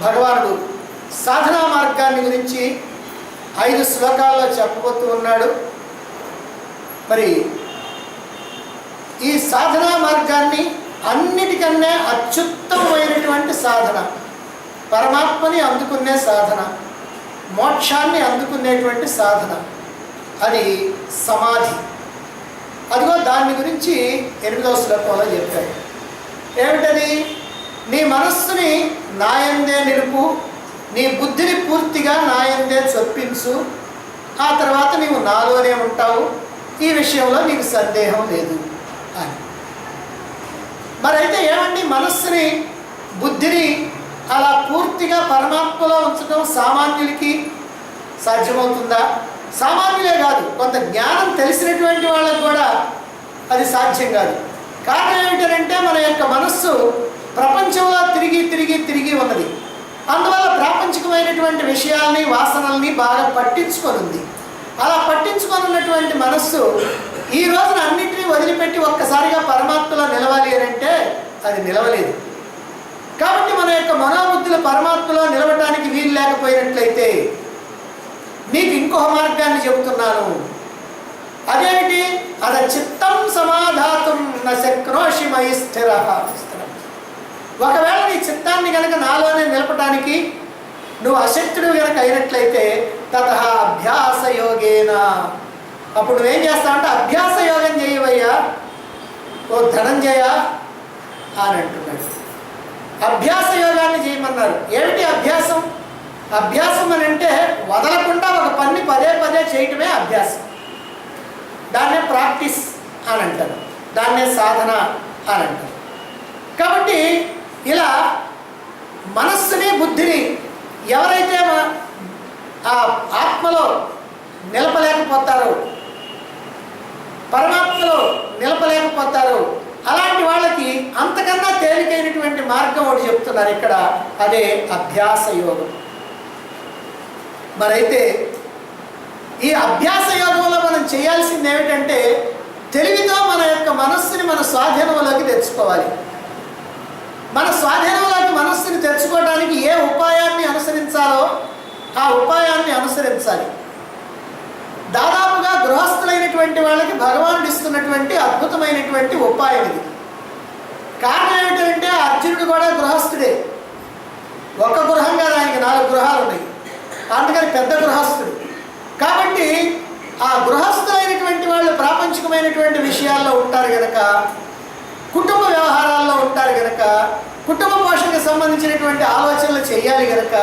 భగవానుడు సాధనా మార్గాన్ని గురించి 5 శ్లోకాల్లో చెప్పబోతూ ఉన్నాడు. మరి ఈ సాధనా మార్గాన్ని అన్నిటికన్నా అత్యుత్తమమైనటువంటి సాధన, పరమాత్మని అందుకునే సాధన, మోక్షాన్ని అందుకునేటువంటి సాధన, అది సమాధి. అదిగో దాని గురించి 8వ శ్లోకంలో చెప్పాడు. ఏమిటది? నీ మనస్సుని నాయందే నిలుపు, నీ బుద్ధిని పూర్తిగా నాయందే చొప్పించు, ఆ తర్వాత నీవు నాలోనే ఉంటావు, ఈ విషయంలో నీకు సందేహం లేదు అని. మరైతే ఏమండి, మనస్సుని బుద్ధిని అలా పూర్తిగా పరమాత్మలో ఉంచడం సామాన్యులకి సాధ్యమవుతుందా? సామాన్యులే కాదు, కొంత జ్ఞానం తెలిసినటువంటి వాళ్ళకు కూడా అది సాధ్యం కాదు. కారణం ఏమిటంటే మన యొక్క మనస్సు ప్రపంచంలో తిరిగి ఉన్నది. అందువల్ల ప్రాపంచికమైనటువంటి విషయాల్ని, వాసనల్ని బాగా పట్టించుకొనుంది. అలా పట్టించుకొనున్నటువంటి మనస్సు ఈ రోజున అన్నింటినీ వదిలిపెట్టి ఒక్కసారిగా పరమాత్మలో నిలవాలి అని అంటే అది నిలవలేదు. కాబట్టి మన యొక్క మనోబుద్ధులు పరమాత్మలో నిలవటానికి వీలు లేకపోయినట్లయితే నీకు ఇంకొక మార్గాన్ని చెబుతున్నాను. అదేమిటి? అద చిత్తం సమాధాతుం న శక్నోషి మయి స్థిరః. ఒకవేళ నీ చిత్తాన్ని కనుక నాలోనే నిలపడానికి నువ్వు అశక్తుడు కనుక అయినట్లయితే తతః అభ్యాస యోగేన, అప్పుడు నువ్వేం చేస్తావంటే అభ్యాస యోగం చేయవయ్యా ఓ ధనంజయ అని అంటున్నాడు. అభ్యాస యోగాన్ని చేయమన్నారు. ఏమిటి అభ్యాసం? అభ్యాసం అని అంటే వదలకుండా ఒక పని పదే చేయటమే అభ్యాసం. దాన్నే ప్రాక్టీస్ అని అంటారు, దాన్నే సాధన అని అంటారు. కాబట్టి ఇలా మనస్సుని బుద్ధిని ఎవరైతే ఆ ఆత్మలో నిలపలేకపోతారో, పరమాత్మలో నిలపలేకపోతారో, అలాంటి వాళ్ళకి అంతకన్నా తేలికైనటువంటి మార్గం ఒకటి చెప్తున్నారు ఇక్కడ, అదే అభ్యాస యోగం. మరైతే ఈ అభ్యాస యోగంలో మనం చేయాల్సింది ఏమిటంటే తెలివితో మన యొక్క మనస్సుని మన స్వాధీనంలోకి తెచ్చుకోవాలి. మన స్వాధీనంలోకి మనస్సుని తెచ్చుకోవడానికి ఏ ఉపాయాన్ని అనుసరించాలో ఆ ఉపాయాన్ని అనుసరించాలి. దాదాపుగా గృహస్థులైనటువంటి వాళ్ళకి భగవానుడు ఇస్తున్నటువంటి అద్భుతమైనటువంటి ఉపాయం ఇది. కారణం ఏమిటంటే అర్జునుడు కూడా గృహస్థుడే. ఒక గృహం కాదు, ఆయనకి 4 గృహాలు ఉన్నాయి, అందుకని పెద్ద గృహస్థుడు. కాబట్టి ఆ గృహస్థులైనటువంటి వాళ్ళు ప్రాపంచికమైనటువంటి విషయాల్లో ఉంటారు కనుక, కుటుంబ వ్యవహారాల్లో ఉంటారు కనుక, కుటుంబ పోషణకు సంబంధించినటువంటి ఆలోచనలు చేయాలి కనుక,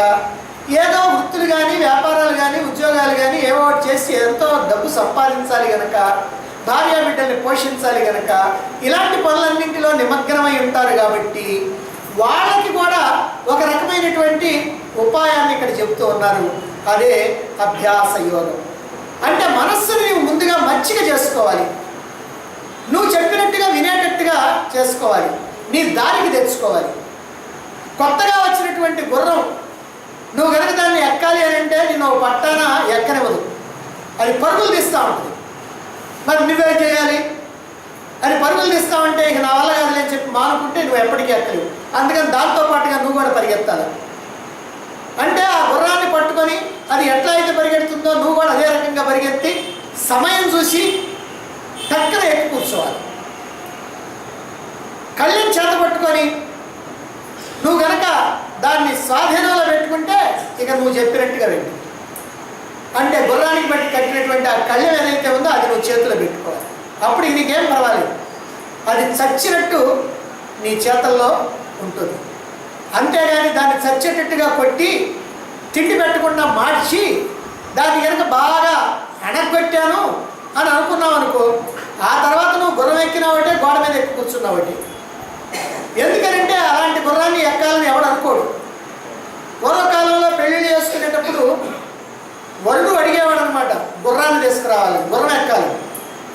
ఏదో వృత్తులు కానీ వ్యాపారాలు కానీ ఉద్యోగాలు కానీ ఏవో చేసి ఎంతో డబ్బు సంపాదించాలి కనుక, భార్య బిడ్డల్ని పోషించాలి కనుక, ఇలాంటి పనులన్నింటిలో నిమగ్నమై ఉంటారు. కాబట్టి వాళ్ళకి కూడా ఒక రకమైనటువంటి ఉపాయాన్ని ఇక్కడ చెబుతూ ఉన్నారు, అదే అభ్యాస యోగం. అంటే మనస్సుని ముందుగా మంచిగా చేసుకోవాలి, నువ్వు చెప్పినట్టుగా వినేటట్టుగా చేసుకోవాలి, నీ దారికి తెచ్చుకోవాలి. కొత్తగా వచ్చినటువంటి గుర్రం నువ్వు కనుక దాన్ని ఎక్కాలి అని అంటే నేను పట్టాన ఎక్కనివ్వదు, అది పరుగులు తీస్తూ ఉంటుంది. మరి నువ్వేం చేయాలి? అది పరుగులు తీస్తావంటే ఇక నా వల్ల కాదులే అని చెప్పి మానుకుంటే నువ్వు ఎప్పటికీ ఎక్కలేవు. అందుకని దాంతోపాటుగా నువ్వు కూడా పరిగెత్తాలి. అంటే ఆ గుర్రాన్ని పట్టుకొని అది ఎట్లా అయితే పరిగెడుతుందో నువ్వు కూడా అదే రకంగా పరిగెత్తి సమయం చూసి టక్కన ఎక్కి కూర్చోవాలి. కళ్ళని చేత పట్టుకొని నువ్వు కనుక దాన్ని స్వాధీనంలో పెట్టుకుంటే ఇక నువ్వు చెప్పినట్టుగా వెళ్ళి, అంటే గుర్రానికి బట్టి కట్టినటువంటి ఆ కళ్ళెం ఏదైతే ఉందో అది నువ్వు చేతిలో పెట్టుకోవాలి. అప్పుడు నీకేం పర్వాలేదు, అది చచ్చినట్టు నీ చేతల్లో ఉంటుంది. అంతేగాని దాన్ని చచ్చేటట్టుగా కొట్టి తిండి పెట్టకుండా మార్చి దాన్ని కనుక బాగా అణగొట్టాను అని అనుకున్నావు అనుకో, ఆ తర్వాత నువ్వు గుర్రం ఎక్కినావంటే గోడ మీద ఎక్కి కూర్చున్నావుటి. ఎందుకనంటే అలాంటి గుర్రాన్ని ఎక్కాలని ఎవడు అనుకోడు. పూర్వకాలంలో పెళ్లిళ్ళు చేసుకునేటప్పుడు వరుడు అడిగేవాడు అనమాట, గుర్రాన్ని తీసుకురావాలి, గుర్రం ఎక్కాలి.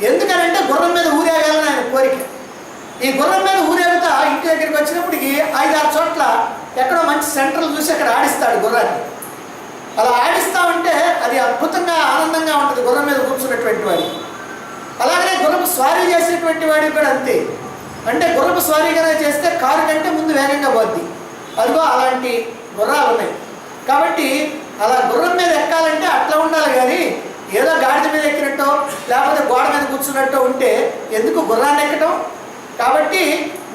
ఎందుకనంటే గుర్రం మీద ఊరేగాలని ఆయన కోరిక. ఈ గుర్రం మీద ఊరేగుతా ఇంటి దగ్గరికి వచ్చినప్పటికి 5-6 చోట్ల ఎక్కడో మంచి సెంటర్లు చూసి అక్కడ ఆడిస్తాడు గుర్రాన్ని. అలా ఆడిస్తూ ఉంటే అది అద్భుతంగా ఆనందంగా ఉంటుంది గుర్రం మీద కూర్చున్నటువంటి వాడికి. అలాగనే గుర్రపు స్వారీ చేసేటువంటి వాడికి కూడా అంతే. అంటే గుర్రపు స్వారీగానే చేస్తే కారు కంటే ముందు వేగంగా పోద్ది. అదిగో అలాంటి గుర్రాలు ఉన్నాయి. కాబట్టి అలా గుర్రం మీద ఎక్కాలంటే అట్లా ఉండాలి, కానీ ఏదో గాడిద మీద ఎక్కినట్టో లేకపోతే గోడ మీద కూర్చున్నట్టో ఉంటే ఎందుకు గుర్రాన్ని ఎక్కటం? కాబట్టి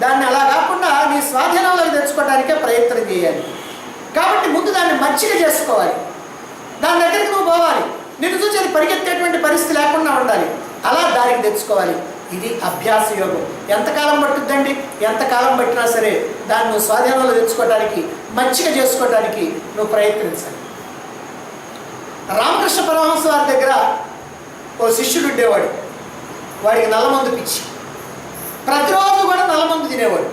దాన్ని అలా కాకుండా నీ స్వాధీనంలోకి తెచ్చుకోవడానికే ప్రయత్నం చేయాలి. కాబట్టి ముందు దాన్ని మచ్చిక చేసుకోవాలి, దాని దగ్గరికి నువ్వు పోవాలి, నిన్ను చూసి అది పరిగెత్తేటువంటి పరిస్థితి లేకుండా ఉండాలి, అలా దానికి తెచ్చుకోవాలి. ఇది అభ్యాస యోగం. ఎంతకాలం పట్టుద్దండి? ఎంతకాలం పట్టినా సరే దాన్ని నువ్వు స్వాధీనంలో తెచ్చుకోవడానికి, మచ్చిక చేసుకోవడానికి నువ్వు ప్రయత్నించాలి. రామకృష్ణ పరమహంస వారి దగ్గర ఓ శిష్యుడు ఉండేవాడు. వాడికి నల్లమందు పిచ్చి, ప్రతిరోజు కూడా నల్లమందు తినేవాడు.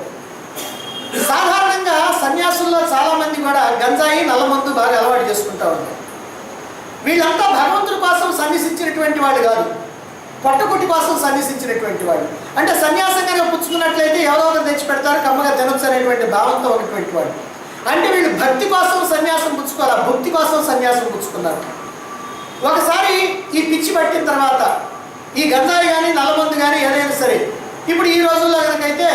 సాధారణంగా సన్యాసుల్లో చాలామంది కూడా గంజాయి నల్లమందు బాగా అలవాటు చేసుకుంటూ ఉంటారు. వీళ్ళంతా భగవంతుడి కోసం సన్యసించినటువంటి వాళ్ళు కాదు, పొట్టకుటి కోసం సన్యసించినటువంటి వాళ్ళు. అంటే సన్యాసంగా పుచ్చుకున్నట్లయితే ఎవరో ఒకరు తెచ్చి పెడతారు, కమ్మగా తినొచ్చు అనేటువంటి భావంతో ఉన్నటువంటి వాళ్ళు. అంటే వీళ్ళు భక్తి కోసం సన్యాసం పుచ్చుకోవాలి, భక్తి కోసం సన్యాసం పుచ్చుకున్నారు. ఒకసారి ఈ పిచ్చి పట్టిన తర్వాత ఈ గంజాయి కానీ నల్లమందు కానీ ఏదైనా సరే, ఇప్పుడు ఈ రోజుల్లో కనుకైతే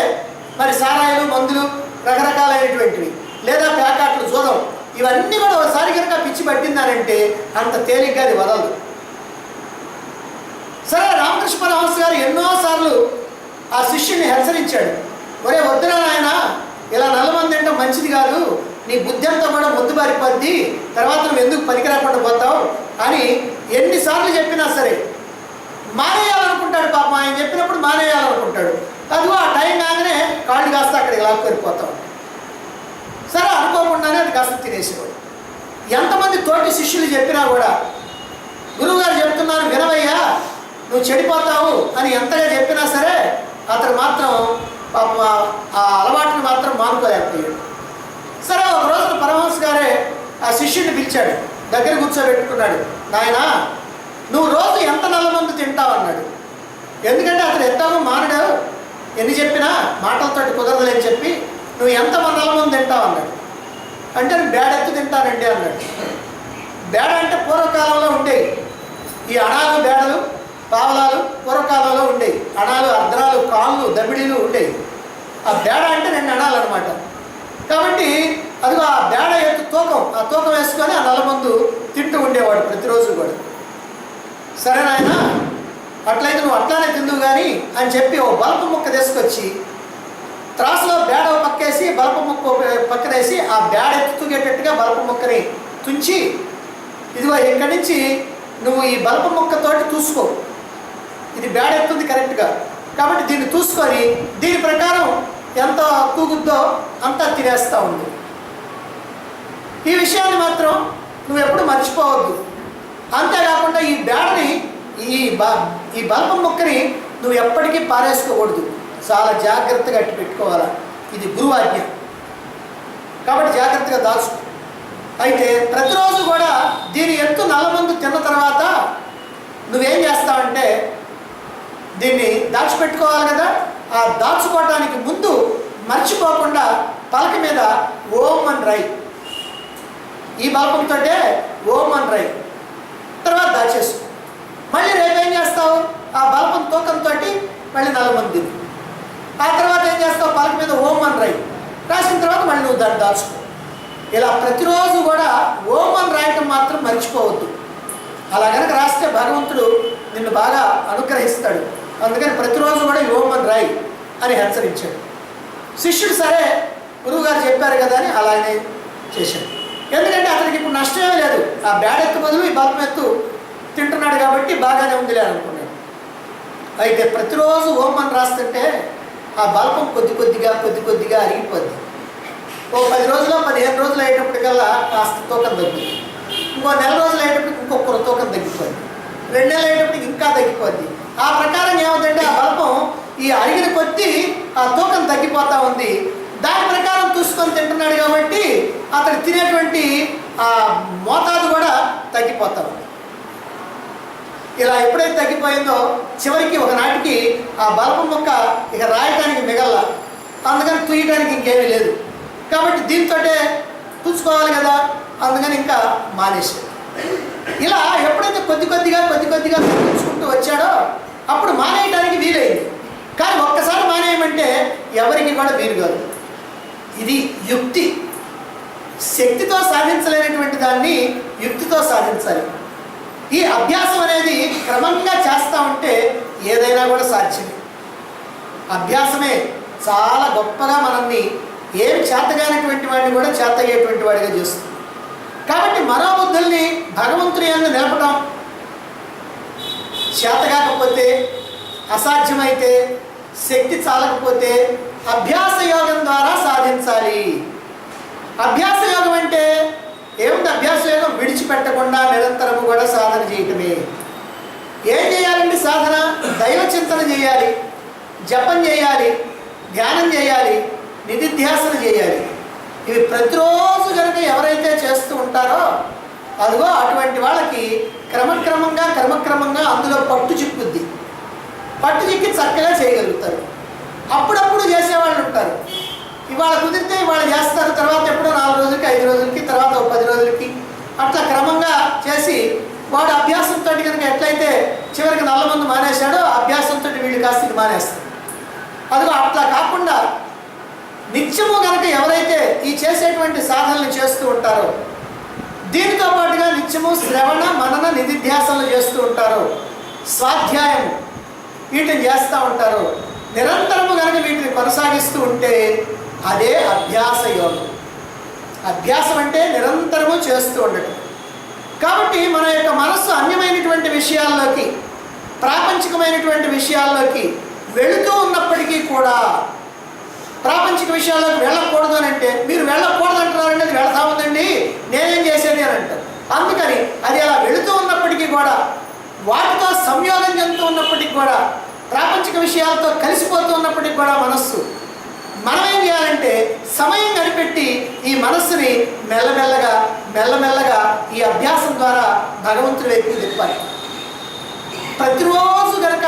మరి సారాయిలు, మందులు, రకరకాలైనటువంటివి, లేదా ప్యాకెట్లు, జూదం, ఇవన్నీ కూడా ఒకసారి కనుక పిచ్చి పట్టిందానంటే అంత తేలిగ్గా అది వదలదు. సరే, రామకృష్ణ పరమహంస గారు ఎన్నోసార్లు ఆ శిష్యుని హెచ్చరించాడు. ఒరే వద్దురా నాయన, ఇలా నల్లమంది అంటే మంచిది కాదు, నీ బుద్ధి అంతా కూడా ముద్దు పారిపోద్ది, తర్వాత నువ్వు ఎందుకు పనికిరాకుండా పోతావు అని ఎన్నిసార్లు చెప్పినా సరే మానేయాలనుకుంటాడు. పాపం ఆయన చెప్పినప్పుడు మానేయాలనుకుంటాడు. అదిగో ఆ టైం కాగానే కాళ్ళు కాస్త అక్కడికి లాక్కొరిపోతాం. సరే, అనుకోకుండానే అది కాస్త తినేసేవాడు. ఎంతమంది తోటి శిష్యులు చెప్పినా కూడా గురువుగారు చెప్తున్నాను వినవయ్యా, నువ్వు చెడిపోతావు అని ఎంతగా చెప్పినా సరే అతను మాత్రం పాపం ఆ అలవాటుని మాత్రం మానుకోలేకపోయాడు. సరే, ఒక రోజున పరమహంస గారే ఆ శిష్యుడిని పిలిచాడు, దగ్గర కూర్చోబెట్టుకున్నాడు. నాయనా, నువ్వు రోజు ఎంత నల్లమందు తింటావు అన్నాడు. ఎందుకంటే అతను ఎంతగా మానడావు, ఎన్ని చెప్పినా మాటలతోటి కుదరదులేని చెప్పి నువ్వు ఎంత నల్లమందు తింటావు అన్నాడు. అంటే బేడెత్తు తింటానండి అన్నాడు. బేడ అంటే పూర్వకాలంలో ఉండేవి ఈ అణాలు, బేడలు, పావలాలు పూర్వకాలంలో ఉండేవి. అణాలు, అర్ధనాలు, కాళ్ళు, దబిడీలు ఉండేవి. ఆ బేడ అంటే 2 అణాలు అనమాట. కాబట్టి అదిగో ఆ బేడ ఎత్తు తూకం, ఆ తూకం వేసుకొని ఆ నల్లమందు తింటూ ఉండేవాడు ప్రతిరోజు కూడా. సరే నాయన, అట్లయితే నువ్వు అట్లానే తిందువు కానీ అని చెప్పి ఓ బలప ముక్క తీసుకొచ్చి త్రాసులో బేడ పక్కేసి బలప ముక్క పక్కనేసి ఆ బేడ ఎత్తుగేటట్టుగా బలప ముక్కని తుంచి, ఇదిగో ఇక్కడి నుంచి నువ్వు ఈ బలప ముక్కతోటి చూసుకో, ఇది బేడ ఎత్తుంది కరెక్ట్గా, కాబట్టి దీన్ని చూసుకొని దీని ప్రకారం ఎంత తూగుద్దో అంతా తినేస్తూ ఉంది. ఈ విషయాన్ని మాత్రం నువ్వు ఎప్పుడు మర్చిపోవద్దు. అంతేకాకుండా ఈ బేడని ఈ బల్పం ముక్కని నువ్వు ఎప్పటికీ పారేసుకోకూడదు, చాలా జాగ్రత్తగా అట్టి పెట్టుకోవాలా. ఇది గురువు ఆజ్ఞ, కాబట్టి జాగ్రత్తగా దాచుకో. అయితే ప్రతిరోజు కూడా దీని ఎత్తు నల్లమందు తిన్న తర్వాత నువ్వేం చేస్తావంటే దీన్ని దాచిపెట్టుకోవాలి కదా. ఆ దాచుకోవటానికి ముందు మర్చిపోకుండా పలక మీద ఓం అని రాయి, ఈ బల్పంతో ఓం అని రాయి, తర్వాత దాచేసుకో. మళ్ళీ రేపేం చేస్తావు, ఆ బల్పం తూకంతో మళ్ళీ నల్లమంది. ఆ తర్వాత ఏం చేస్తావు, పలక మీద ఓం అని రాయి, రాసిన తర్వాత మళ్ళీ నువ్వు దాన్ని దాచుకో. ఇలా ప్రతిరోజు కూడా ఓం అని రాయటం మాత్రం మర్చిపోవద్దు. అలా కనుక రాస్తే భగవంతుడు నిన్ను బాగా అనుగ్రహిస్తాడు. అందుకని ప్రతిరోజు కూడా ఓం అని రాయి అని హెచ్చరించాడు. శిష్యుడు సరే గురువుగారు చెప్పారు కదా అని అలాగే చేశాడు. ఎందుకంటే అతనికి ఇప్పుడు నష్టమే లేదు, ఆ బేడెత్తు బదులు ఈ బల్పం ఎత్తు తింటున్నాడు కాబట్టి బాగానే ఉందిలే అనుకున్నాడు. అయితే ప్రతిరోజు ఓం అని రాస్తుంటే ఆ బల్పం కొద్ది కొద్దిగా అరిగిపోద్ది. ఓ 10 రోజులు 15 రోజులు అయ్యేటప్పటికల్లా కాస్త తూకం తగ్గుతుంది. ఇంకో నెల రోజులు అయ్యేటప్పటికి ఇంకొక తూకం తగ్గిపోద్ది. 2 నెలలు అయ్యేటప్పటికి ఇంకా తగ్గిపోద్ది. ఆ ప్రకారం ఏమవుతుందంటే ఆ బల్పం ఈ అరిగిన కొద్దీ ఆ తూకం తగ్గిపోతూ ఉంది. దాని ప్రకారం చూసుకొని తింటున్నాడు కాబట్టి అతడు తినేటువంటి ఆ మోతాదు కూడా తగ్గిపోతా ఉంది. ఇలా ఎప్పుడైతే తగ్గిపోయిందో చివరికి ఒకనాటికి ఆ బల్పం మొక్క ఇక రాయటానికి మిగల, అందుకని తుయ్యడానికి ఇంకేమీ లేదు. కాబట్టి దీంతో తుచ్చుకోవాలి కదా, అందుకని ఇంకా మానేశాడు. ఇలా ఎప్పుడైతే కొద్ది కొద్దిగా తుచ్చుకుంటూ వచ్చాడో అప్పుడు మానేయడానికి వీలైంది. కానీ ఒక్కసారి మానేయమంటే ఎవరికి కూడా వీలు కాదు. ఇది యుక్తి. శక్తితో సాధించలేనటువంటి దాన్ని యుక్తితో సాధించాలి. ఈ అభ్యాసం అనేది క్రమంగా చేస్తూ ఉంటే ఏదైనా కూడా సాధ్యమే. అభ్యాసమే చాలా గొప్పగా మనల్ని ఏమి చేతగానటువంటి వాడిని కూడా చేతయ్యేటువంటి వాడిగా చేస్తుంది. కాబట్టి మనోబుద్ధుల్ని భగవంతుని యందు నిలపడం చేతగాకపోతే, అసాధ్యమైతే, శక్తి చాలకపోతే అభ్యాస యోగం ద్వారా సాధించాలి. అభ్యాస యోగం అంటే ఏమిటి? అభ్యాస యోగం విడిచిపెట్టకుండా నిరంతరము కూడా సాధన చేయటమే. ఏం చేయాలండి సాధన? దైవ చింతన చేయాలి, జపం చేయాలి, ధ్యానం చేయాలి, నిధిధ్యాసన చేయాలి. ఇవి ప్రతిరోజు కనుక ఎవరైతే చేస్తూ ఉంటారో అదిగో అటువంటి వాళ్ళకి క్రమక్రమంగా అందులో పట్టు చిక్కుద్ది. పట్టు చిక్కి చక్కగా చేయగలుగుతారు. అప్పుడప్పుడు చేసేవాళ్ళు ఉంటారు. ఇవాళ కుదిరితే ఇవాళ చేస్తారు, తర్వాత ఎప్పుడో 4 రోజులకి 5 రోజులకి, తర్వాత 10 రోజులకి అట్లా క్రమంగా చేసి వాడు అభ్యాసంతో కనుక ఎట్లయితే చివరికి నల్లమందు మానేశాడో అభ్యాసంతో వీళ్ళు కాస్త ఇది మానేస్తారు. అదిగో అట్లా కాకుండా నిత్యము కనుక ఎవరైతే ఈ చేసేటువంటి సాధనలు చేస్తూ ఉంటారో, దీనితో పాటుగా నిత్యము శ్రవణ మనన నిధిధ్యాసనలు చేస్తూ ఉంటారో, స్వాధ్యాయం వీటిని చేస్తూ ఉంటారో, నిరంతరము కనుక వీటిని కొనసాగిస్తూ ఉంటే అదే అభ్యాస యోగం. అభ్యాసం అంటే నిరంతరము చేస్తూ ఉండటం. కాబట్టి మన యొక్క మనస్సు అన్యమైనటువంటి విషయాల్లోకి, ప్రాపంచికమైనటువంటి విషయాల్లోకి వెళుతూ ఉన్నప్పటికీ కూడా, ప్రాపంచిక విషయాల్లోకి వెళ్ళకూడదు అని అంటే మీరు వెళ్ళకూడదు అంటున్నారండి, అది వెళతా ఉందండి, నేనేం చేసేది అని అంటారు. అందుకని అది అలా వెళుతూ ఉన్నప్పటికీ కూడా, వాటితో సంయోగం చెందుతూ ఉన్నప్పటికీ కూడా, ప్రాపంచిక విషయాలతో కలిసిపోతూ ఉన్నప్పటికీ కూడా మనస్సు, మనం ఏం చేయాలంటే సమయం కనిపెట్టి ఈ మనస్సుని మెల్లమెల్లగా ఈ అభ్యాసం ద్వారా భగవంతుడి వైపు తిప్పాలి. ప్రతిరోజు కనుక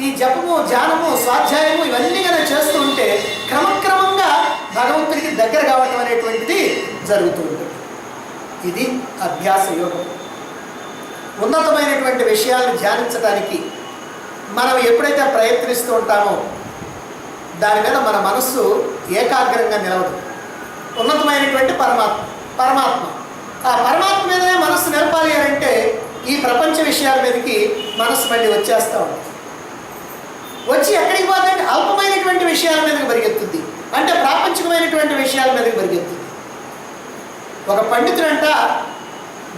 ఈ జపము, ధ్యానము, స్వాధ్యాయము ఇవన్నీ కనుక చేస్తూ ఉంటే క్రమక్రమంగా భగవంతుడికి దగ్గర కావటం అనేటువంటిది జరుగుతూ ఉంటుంది. ఇది అభ్యాస యోగం. ఉన్నతమైనటువంటి విషయాలను ధ్యానించడానికి మనం ఎప్పుడైతే ప్రయత్నిస్తూ ఉంటామో దాని మీద మన మనస్సు ఏకాగ్రంగా నిలవదు. ఉన్నతమైనటువంటి పరమాత్మ ఆ పరమాత్మ మీదనే మనస్సు నిలపాలి అని అంటే ఈ ప్రపంచ విషయాల మీదకి మనస్సు మళ్ళీ వచ్చేస్తూ ఉంటుంది. వచ్చి ఎక్కడికి పోతుందంటే అల్పమైనటువంటి విషయాల మీదకి పరిగెత్తుద్ది, అంటే ప్రాపంచికమైనటువంటి విషయాల మీదకి పరిగెత్తుద్ది. ఒక పండితుడంట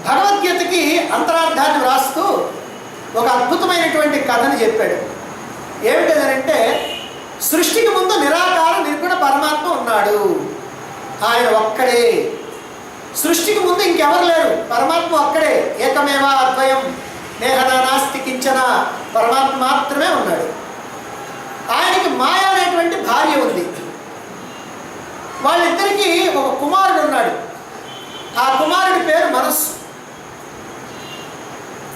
భగవద్గీతకి అంతరార్థాన్ని వ్రాస్తూ ఒక అద్భుతమైనటువంటి కథని చెప్పాడు. ఏమిటంటే సృష్టికి ముందు నిరాకార నిర్గుణ పరమాత్మ ఉన్నాడు, ఆయన ఒక్కడే. సృష్టికి ముందు ఇంకెవరు లేరు, పరమాత్మ ఒక్కడే. ఏకమేవా అద్వయం నేహనా నాస్తి కించన, పరమాత్మ మాత్రమే ఉన్నాడు. ఆయనకి మాయ అనేటువంటి భార్య ఉంది. వాళ్ళిద్దరికీ ఒక కుమారుడు ఉన్నాడు. ఆ కుమారుడి పేరు మనస్సు.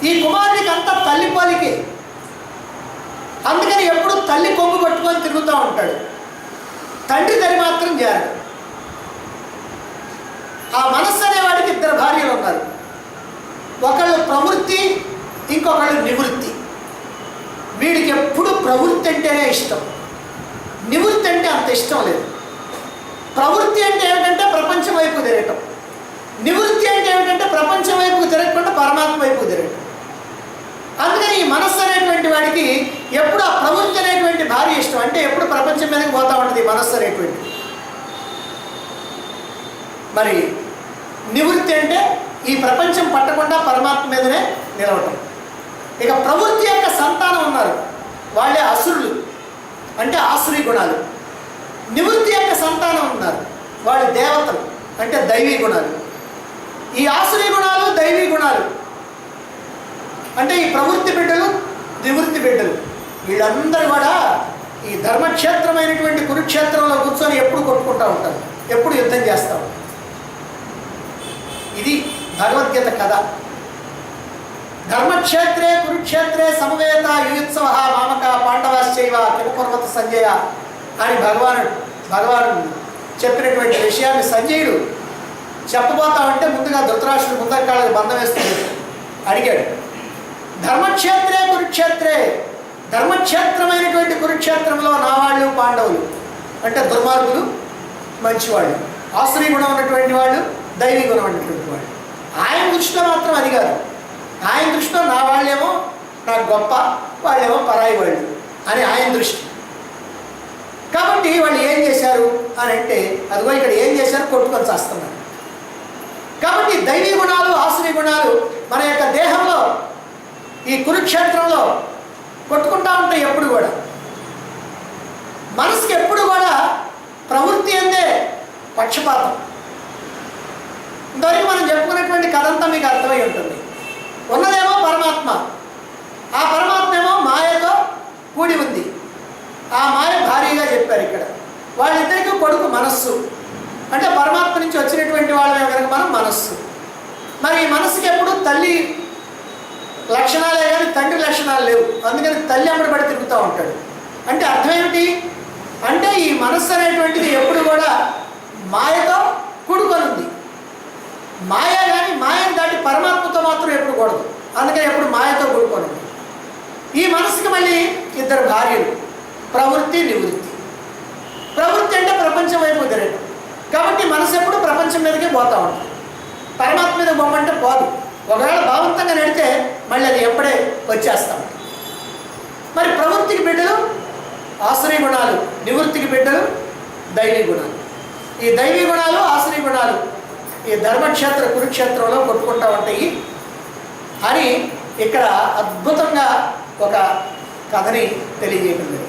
ఈ కుమారుడికి అంతా తల్లి పోలికే, అందుకని ఎప్పుడు తల్లి కొంగు పట్టుకొని తిరుగుతూ ఉంటాడు. తండ్రి దరి మాత్రం చేరడు. ఆ మనస్సు అనేవాడికి 2 భార్యలు ఉన్నారు. ఒకళ్ళు ప్రవృత్తి, ఇంకొకళ్ళు నివృత్తి. వీడికి ఎప్పుడు ప్రవృత్తి అంటేనే ఇష్టం, నివృత్తి అంటే అంత ఇష్టం లేదు. ప్రవృత్తి అంటే ఏమిటంటే ప్రపంచం వైపు తిరగటం, నివృత్తి అంటే ఏమిటంటే ప్రపంచం వైపుకు తిరగకుండా పరమాత్మ వైపు తిరగటం. అందుకని ఈ మనస్సు అనేటువంటి వాడికి ఎప్పుడు ఆ ప్రవృత్తి అనేటువంటి భార్య ఇష్టం, అంటే ఎప్పుడు ప్రపంచం మీదకి పోతూ ఉంటుంది మనస్సు అనేటువంటి. మరి నివృత్తి అంటే ఈ ప్రపంచం పట్టకుండా పరమాత్మ మీదనే నిలవటం. ఇక ప్రవృత్తి యొక్క సంతానం ఉన్నారు, వాళ్ళే అసురులు, అంటే ఆసురీ గుణాలు. నివృత్తి యొక్క సంతానం ఉన్నారు, వాళ్ళు దేవతలు, అంటే దైవీ గుణాలు. ఈ ఆసురీ గుణాలు, దైవీ గుణాలు అంటే ఈ ప్రవృత్తి బిడ్డలు, నివృత్తి బిడ్డలు, వీళ్ళందరూ కూడా ఈ ధర్మక్షేత్రమైనటువంటి కురుక్షేత్రంలో కూర్చొని ఎప్పుడు కొట్టుకుంటూ ఉంటారు, ఎప్పుడు యుద్ధం చేస్తూ ఉంటారు. ఇది భగవద్గీత కథ. ధర్మక్షేత్రే కురుక్షేత్రే సమవేత యుయుత్సవ మామక పాండవాశ్చైవ కిమకుర్వత సంజయ అని భగవానుడు చెప్పినటువంటి విషయాన్ని సంజయుడు చెప్పబోతా ఉంటే ముందుగా ధృతరాష్ట్రుడు ముందరకాళ్ళకి బంధం వేస్తుంది. అడిగాడు, ధర్మక్షేత్రే కురుక్షేత్రే, ధర్మక్షేత్రమైనటువంటి కురుక్షేత్రంలో నా వాళ్ళు పాండవులు, అంటే దుర్మార్గులు, మంచివాళ్ళు, ఆశ్రయ గుణం ఉన్నటువంటి వాళ్ళు, దైవీ గుణం అనేటువంటి వాడు. ఆయన దృష్టిలో మాత్రం అది కాదు. ఆయన దృష్టిలో నా వాళ్ళేమో నాకు గొప్ప, వాళ్ళేమో పరాయి వాళ్ళు అని ఆయన దృష్టి. కాబట్టి వాళ్ళు ఏం చేశారు అని అంటే, అదిగో ఇక్కడ ఏం చేశారు, కొట్టుకొని చేస్తున్నారు. కాబట్టి దైవీ గుణాలు ఆసురీ గుణాలు మన యొక్క దేహంలో ఈ కురుక్షేత్రంలో కొట్టుకుంటా ఉంటాయి ఎప్పుడు కూడా. మనసుకి ఎప్పుడు కూడా ప్రవృత్తి అందే పక్షపాతం. ఇంతవరకు మనం చెప్పుకున్నటువంటి కథ అంతా మీకు అర్థమై ఉంటుంది. ఉన్నదేమో పరమాత్మ, ఆ పరమాత్మ ఏమో మాయతో కూడి ఉంది. ఆ మాయ భారీగా చెప్పారు ఇక్కడ. వాళ్ళిద్దరికీ కొడుకు మనస్సు, అంటే పరమాత్మ నుంచి వచ్చినటువంటి వాళ్ళమే కనుక మనం మనస్సు. మరి ఈ మనస్సుకి ఎప్పుడు తల్లి లక్షణాలే కానీ తండ్రి లక్షణాలు లేవు. అందుకని తల్లి అమ్మడి పడి తిరుగుతూ ఉంటాడు. అంటే అర్థం ఏమిటి అంటే, ఈ మనస్సు అనేటువంటిది ఎప్పుడు కూడా మాయతో కూడుకొని ఉంది. మాయ కానీ మాయను దాటి పరమాత్మతో మాత్రం ఎప్పుడు కూడదు. అందుకని ఎప్పుడు మాయతో కూడుకొని ఉంది. ఈ మనసుకి మళ్ళీ ఇద్దరు భార్యలు, ప్రవృత్తి నివృత్తి. ప్రవృత్తి అంటే ప్రపంచం వైపు తిరగడం. కాబట్టి మనసు ఎప్పుడు ప్రపంచం మీదకే పోతూ ఉంటుంది. పరమాత్మ మీద బొమ్మంటే పోదు. ఒకవేళ భావంతంగా నడితే మళ్ళీ అది ఎప్పుడే వచ్చేస్తాం. మరి ప్రవృత్తికి బిడ్డలు ఆసురీ గుణాలు, నివృత్తికి బిడ్డలు దైవీ గుణాలు. ఈ దైవీ గుణాలు ఆసురీ గుణాలు ఈ ధర్మక్షేత్ర కురుక్షేత్రంలో కొట్టుకుంటూ ఉంటాయి అని ఇక్కడ అద్భుతంగా ఒక కథని తెలియజేయడం.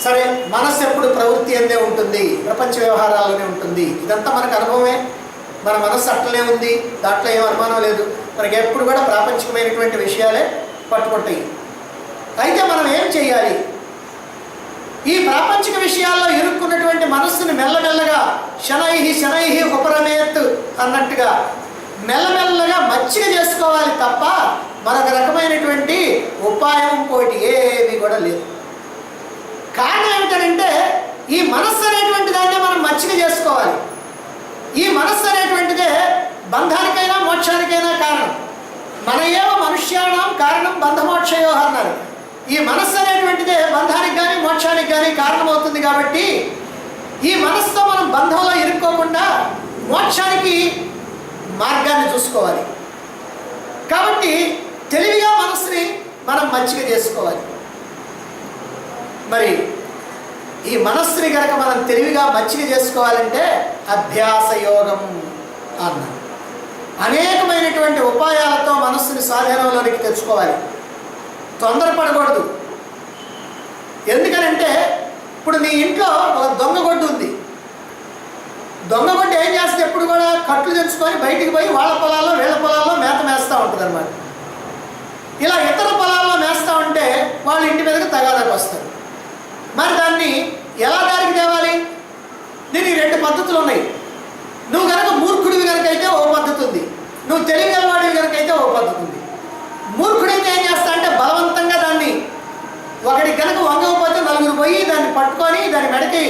సరే, మనస్సు ఎప్పుడు ప్రవృత్తి అందే ఉంటుంది, ప్రపంచ వ్యవహారాల్లోనే ఉంటుంది. ఇదంతా మనకు అనుభవమే. మన మనస్సు అట్లనే ఉంది, దాంట్లో ఏం అనుమానం లేదు. మనకి ఎప్పుడు కూడా ప్రాపంచికమైనటువంటి విషయాలే పట్టుకుంటాయి. అయితే మనం ఏం చేయాలి? ఈ ప్రాపంచిక విషయాల్లో ఇరుక్కున్నటువంటి మనస్సుని మెల్లమెల్లగా శనైహి శనైహి ఉపరమేత్ అన్నట్టుగా మెల్లమెల్లగా మచ్చిక చేసుకోవాలి తప్ప మరొక రకమైనటువంటి ఉపాయం ఇంకోటి ఏమీ కూడా లేదు. కారణం ఏమిటంటే, ఈ మనస్సు అనేటువంటి దాన్ని మనం మచ్చిక చేసుకోవాలి. ఈ మనస్సు అనేటువంటిదే బంధానికైనా మోక్షానికైనా కారణం. మన ఏవ మనుష్యాణం కారణం బంధమోక్షయో అన్నారు. ఈ మనస్సు అనేటువంటిదే బంధానికి కానీ మోక్షానికి కానీ కారణమవుతుంది. కాబట్టి ఈ మనస్సుతో మనం బంధంలో ఇరుక్కోకుండా మోక్షానికి మార్గాన్ని చూసుకోవాలి. కాబట్టి తెలివిగా మనస్సుని మనం మచ్చిక చేసుకోవాలి. మరి ఈ మనస్సుని కనుక మనం తెలివిగా మచ్చిక చేసుకోవాలంటే అభ్యాస యోగం అన్నారు. అనేకమైనటువంటి ఉపాయాలతో మనస్సుని స్వాధీనంలోనికి తెచ్చుకోవాలి. తొందరపడకూడదు. ఎందుకనంటే, ఇప్పుడు నీ ఇంట్లో ఒక దొంగగొడ్డు ఉంది. దొంగగొడ్డు ఏం చేస్తే ఎప్పుడు కూడా కట్లు తెచ్చుకొని బయటికి పోయి వాళ్ళ పొలాల్లో వీళ్ళ పొలాల్లో మేత మేస్తూ ఉంటుంది అన్నమాట. ఇలా ఇతర పొలాల్లో మేస్తూ ఉంటే వాళ్ళ ఇంటి మీదకి తగాదాకు వస్తారు. మరి దాన్ని ఎలా దారికి తేవాలి? దీనికి రెండు పద్ధతులు ఉన్నాయి. నువ్వు కనుక మూర్ఖుడివి కనుక అయితే ఓ పద్ధతి ఉంది, నువ్వు తెలివిగలవాడివి కనుక అయితే ఓ పద్ధతి ఉంది. మూర్ఖుడైతే ఏం చేస్తా అంటే బలవంతంగా దాన్ని ఒకడికి కనుక వంగకపోతే నలుగురు పోయి దాన్ని పట్టుకొని దాని మెడకి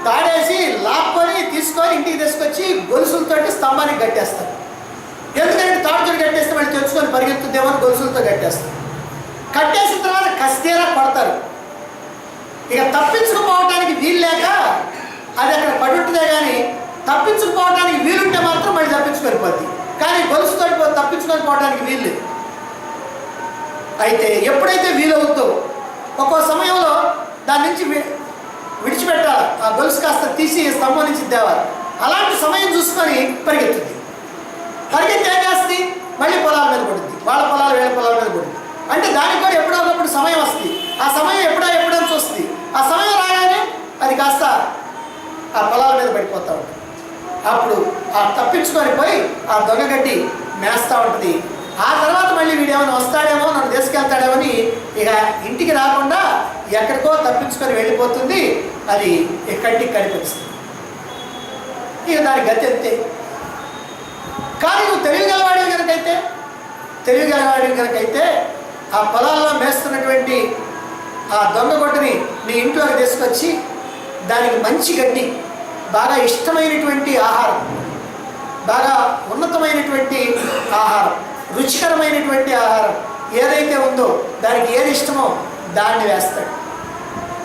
తాడేసి లాక్కొని తీసుకొని ఇంటికి తీసుకొచ్చి గొలుసులతోటి స్తంభానికి కట్టేస్తారు. ఎందుకంటే తాడుతో కట్టేస్తే మళ్ళీ తెచ్చుకొని పరిగెత్తుద్దేమో గొలుసులతో కట్టేస్తారు. కట్టేసిన తర్వాత కస్తీరా కొడతారు. ఇక తప్పించుకుపోవటానికి వీలు లేక అది అక్కడ పడుంటుందే కానీ తప్పించుకుపోవడానికి వీలుంటే మాత్రం మళ్ళీ తప్పించుకొని పోద్ది. కానీ గొలుసుతో తప్పించుకొని పోవడానికి వీలు లేదు. అయితే ఎప్పుడైతే వీలవుతుందో ఒక్కో సమయంలో దాని నుంచి విడిచిపెట్టాలి. ఆ గొలుసు కాస్త తీసి స్తంభం నుంచి తేవాలి. అలాంటి సమయం చూసుకొని పరిగెత్తుద్ది. పరిగెత్తి ఏం చేస్తుంది? మళ్ళీ పొలాల మీద పడుద్ది. వాళ్ళ పొలాలు వీళ్ళ పొలాల మీద పడుద్ది. అంటే దానికి కూడా ఎప్పుడో ఒకప్పుడు సమయం వస్తుంది. ఆ సమయం ఎప్పుడో చూస్తుంది. ఆ సమయం రాగానే అది కాస్త ఆ పొలాల మీద పడిపోతూ ఉంటుంది. అప్పుడు ఆ తప్పించుకొని పోయి ఆ దొంగగడ్డి మేస్తూ ఉంటుంది. ఆ తర్వాత మళ్ళీ వీడేమైనా వస్తాడేమో, నన్ను తీసుకెళ్తాడేమో అని ఇక ఇంటికి రాకుండా ఎక్కడికో తప్పించుకొని వెళ్ళిపోతుంది. అది కంటికి కనిపిస్తుంది. ఇక దాని గతి అంతే. కానీ నువ్వు తెలివిగలవాడివి కనుకైతే ఆ పొలాల్లో మేస్తున్నటువంటి ఆ దొంగగొడ్డుని నీ ఇంట్లోకి తీసుకొచ్చి దానికి మంచి గడ్డి, బాగా ఇష్టమైనటువంటి ఆహారం, బాగా ఉన్నతమైనటువంటి ఆహారం, రుచికరమైనటువంటి ఆహారం ఏదైతే ఉందో దానికి ఏది ఇష్టమో దాన్ని వేస్తాడు.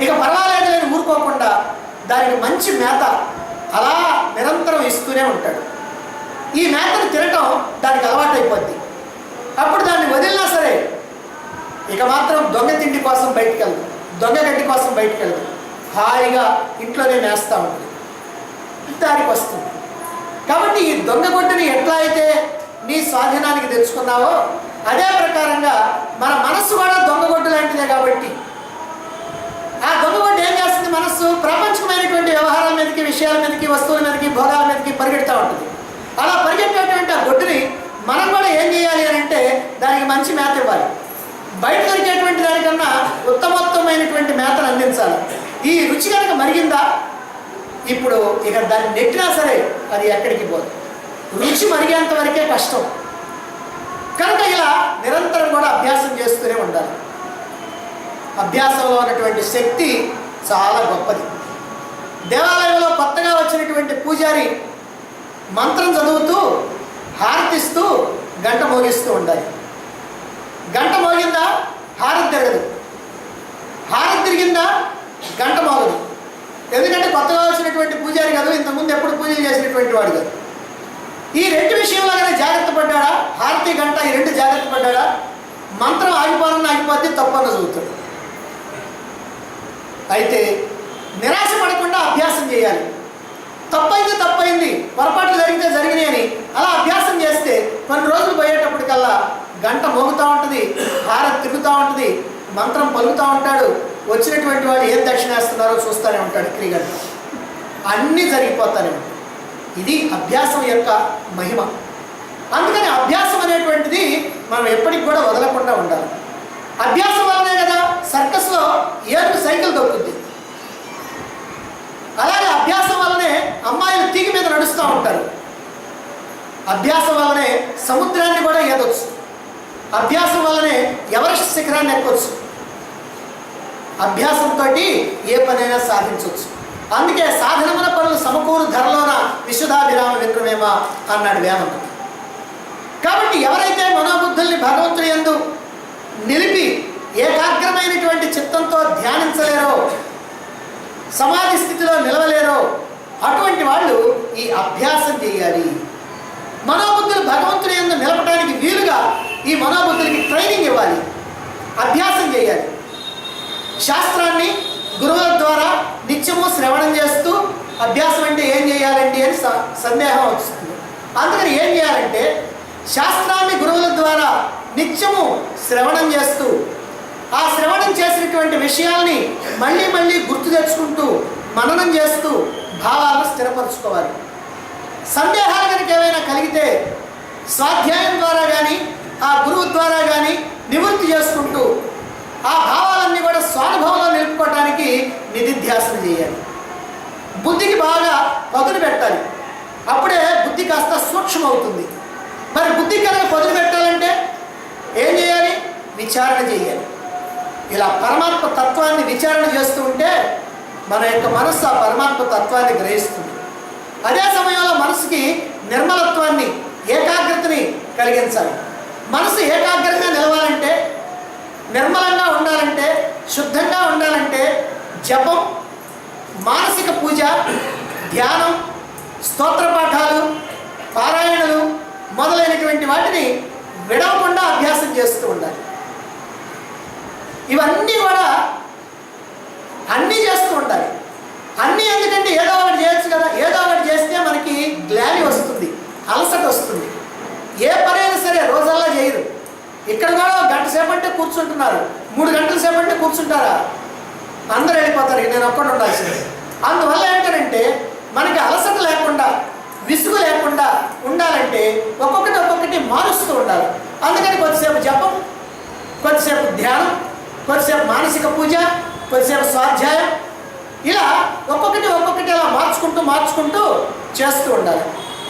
ఇక పర్వాలేదు నేను ఊరుకోకుండా దానికి మంచి మేత, అలా నిరంతరం ఇస్తూనే ఉంటాడు. ఈ మేతను తినటం దానికి అలవాటైపోద్ది. అప్పుడు దాన్ని వదిలినా సరే ఇక మాత్రం దొంగ తిండి కోసం బయటికి వెళ్దు, దొంగ గడ్డి కోసం బయటికి వెళ్దు, హాయిగా ఇంట్లోనే మేస్తూ ఉంటుంది, దానికి వస్తుంది. కాబట్టి ఈ దొంగ గొడ్డుని ఎట్లా అయితే నీ స్వాధీనానికి తెచ్చుకున్నావో అదే ప్రకారంగా మన మనస్సు కూడా దొంగగొడ్డు లాంటిదే. కాబట్టి ఆ దొంగగొడ్డు ఏం చేస్తుంది? మనస్సు ప్రాపంచికమైనటువంటి వ్యవహారాల మీదకి, విషయాల మీదకి, వస్తువుల మీదకి, భోగాల మీదకి పరిగెడుతూ ఉంటుంది. అలా పరిగెట్టేటువంటి ఆ గొడ్డుని మనం కూడా ఏం చేయాలి అని అంటే దానికి మంచి మేత ఇవ్వాలి. బయట దొరికేటువంటి దానికన్నా ఉత్తమోత్తమైనటువంటి మేతను అందించాలి. ఈ రుచి కనుక మరిగిందా ఇప్పుడు ఇక దాన్ని నెట్టినా సరే అది ఎక్కడికి పోదు. రుచి మరిగేంత వరకే కష్టం. కనుక ఇలా నిరంతరం కూడా అభ్యాసం చేస్తూనే ఉండాలి. అభ్యాసంలో ఉన్నటువంటి శక్తి చాలా గొప్పది. దేవాలయంలో కొత్తగా వచ్చినటువంటి పూజారి మంత్రం చదువుతూ హారతిస్తూ గంట మోగిస్తూ ఉండాలి. గంట మోగిందా హారతి తిరగదు, హారతి తిరిగిందా గంట మోగదు. ఎందుకంటే కొత్తగా వచ్చినటువంటి పూజారి కాదు, ఇంతకుముందు ఎప్పుడు పూజలు చేసినటువంటి వాడు కాదు. ఈ రెండు విషయంలో కానీ జాగ్రత్త పడ్డాడా, హారతి గంట ఈ రెండు జాగ్రత్త పడ్డాడా, మంత్రం ఆగిపోవాలన్న ఆగిపోతే తప్పన్న చదువుతాడు. అయితే నిరాశ పడకుండా అభ్యాసం చేయాలి. తప్పైంది తప్పైంది, పొరపాట్లు జరిగితే జరిగినాయి అని అలా అభ్యాసం చేస్తే కొన్ని రోజులు పోయేటప్పటికల్లా గంట మోగుతూ ఉంటుంది, హారతి తిరుగుతూ ఉంటుంది, మంత్రం పలుకుతూ ఉంటాడు. వచ్చినటువంటి వాడు ఏం దక్షిణ వేస్తున్నారో చూస్తూనే ఉంటాడు, క్రిగంట అన్నీ జరిగిపోతానే ఉంటాయి. ఇది అభ్యాసం యొక్క మహిమ. అందుకని అభ్యాసం అనేటువంటిది మనం ఎప్పటికి కూడా వదలకుండా ఉండాలి. అభ్యాసం వల్లనే కదా సర్కస్లో ఏనుగు సైకిల్ దొక్కుద్ది. అలాగే అభ్యాసం వల్లనే అమ్మాయిలు తీగి మీద నడుస్తూ ఉంటారు. అభ్యాసం వల్లనే సముద్రాన్ని కూడా ఎదొచ్చు. అభ్యాసం వల్లనే ఎవరెస్ట్ శిఖరాన్ని ఎక్కొచ్చు. అభ్యాసంతో ఏ పనైనా సాధించవచ్చు. అందుకే సాధనముల పనులు సమకూరు ధరలోన విశుద్ధాభిరామ విక్రమేమ అన్నాడు వేమన. కాబట్టి ఎవరైతే మనోబుద్ధుల్ని భగవంతుని యందు నిలిపి ఏకాగ్రమైనటువంటి చిత్తంతో ధ్యానించలేరో, సమాధి స్థితిలో నిలవలేరో అటువంటి వాళ్ళు ఈ అభ్యాసం చేయాలి. మనోబుద్ధులు భగవంతుని యందు నిలపడానికి వీలుగా ఈ మనోబుద్ధులకి ట్రైనింగ్ ఇవ్వాలి, అభ్యాసం చేయాలి. శాస్త్రాన్ని గురువుల ద్వారా నిత్యము శ్రవణం చేస్తూ అభ్యాసం అంటే ఏం చేయాలండి అని సందేహం వస్తుంది. అందుకని ఏం చేయాలంటే శాస్త్రాన్ని గురువుల ద్వారా నిత్యము శ్రవణం చేస్తూ ఆ శ్రవణం చేసినటువంటి విషయాల్ని మళ్ళీ మళ్ళీ గుర్తు తెచ్చుకుంటూ మననం చేస్తూ భావాలను స్థిరపరచుకోవాలి. సందేహాలు కనుక ఏమైనా కలిగితే స్వాధ్యాయం ద్వారా కానీ ఆ గురువు ద్వారా కానీ నివృత్తి చేసుకుంటూ ఆ భావాలన్నీ కూడా స్వానుభవంలో నిలుపుకోవడానికి నిధిధ్యాసన చేయాలి. బుద్ధికి బాగా పదును పెట్టాలి, అప్పుడే బుద్ధి కాస్త సూక్ష్మమవుతుంది. మరి బుద్ధి కనుక పదును పెట్టాలంటే ఏం చేయాలి? విచారణ చేయాలి. ఇలా పరమాత్మ తత్వాన్ని విచారణ చేస్తూ ఉంటే మన యొక్క మనస్సు ఆ పరమాత్మ తత్వాన్ని గ్రహిస్తుంది. అదే సమయంలో మనసుకి నిర్మలత్వాన్ని, ఏకాగ్రతని కలిగించాలి. మనసు ఏకాగ్రంగా నిలవాలంటే, నిర్మలంగా ఉండాలంటే, శుద్ధంగా ఉండాలంటే జపం, మానసిక పూజ, ధ్యానం, స్తోత్ర పాఠాలు, పారాయణలు మొదలైనటువంటి వాటిని విడవకుండా అభ్యాసం చేస్తూ ఉండాలి. ఇవన్నీ కూడా అన్నీ చేస్తూ ఉండాలి. అన్నీ ఎందుకంటే ఏదో ఒకటి చేయొచ్చు కదా. ఏదో ఒకటి చేస్తే మనకి గ్లాని వస్తుంది, అలసట వస్తుంది. ఏ పనైనా సరే రోజల్లా చేయరు. ఇక్కడ కూడా గంట సేపు అంటే కూర్చుంటున్నారు, 3 గంటల సేపు అంటే కూర్చుంటారా? అందరూ వెళ్ళిపోతారు, నేను ఒక్కడు ఉండాల్సింది. అందువల్ల ఏంటంటే మనకి అలసట లేకుండా, విసుగు లేకుండా ఉండాలంటే ఒక్కొక్కటి మారుస్తూ ఉండాలి. అందుకని కొద్దిసేపు జపం, కొద్దిసేపు ధ్యానం, కొద్దిసేపు మానసిక పూజ, కొద్దిసేపు స్వాధ్యాయం, ఇలా ఒక్కొక్కటి అలా మార్చుకుంటూ చేస్తూ ఉండాలి.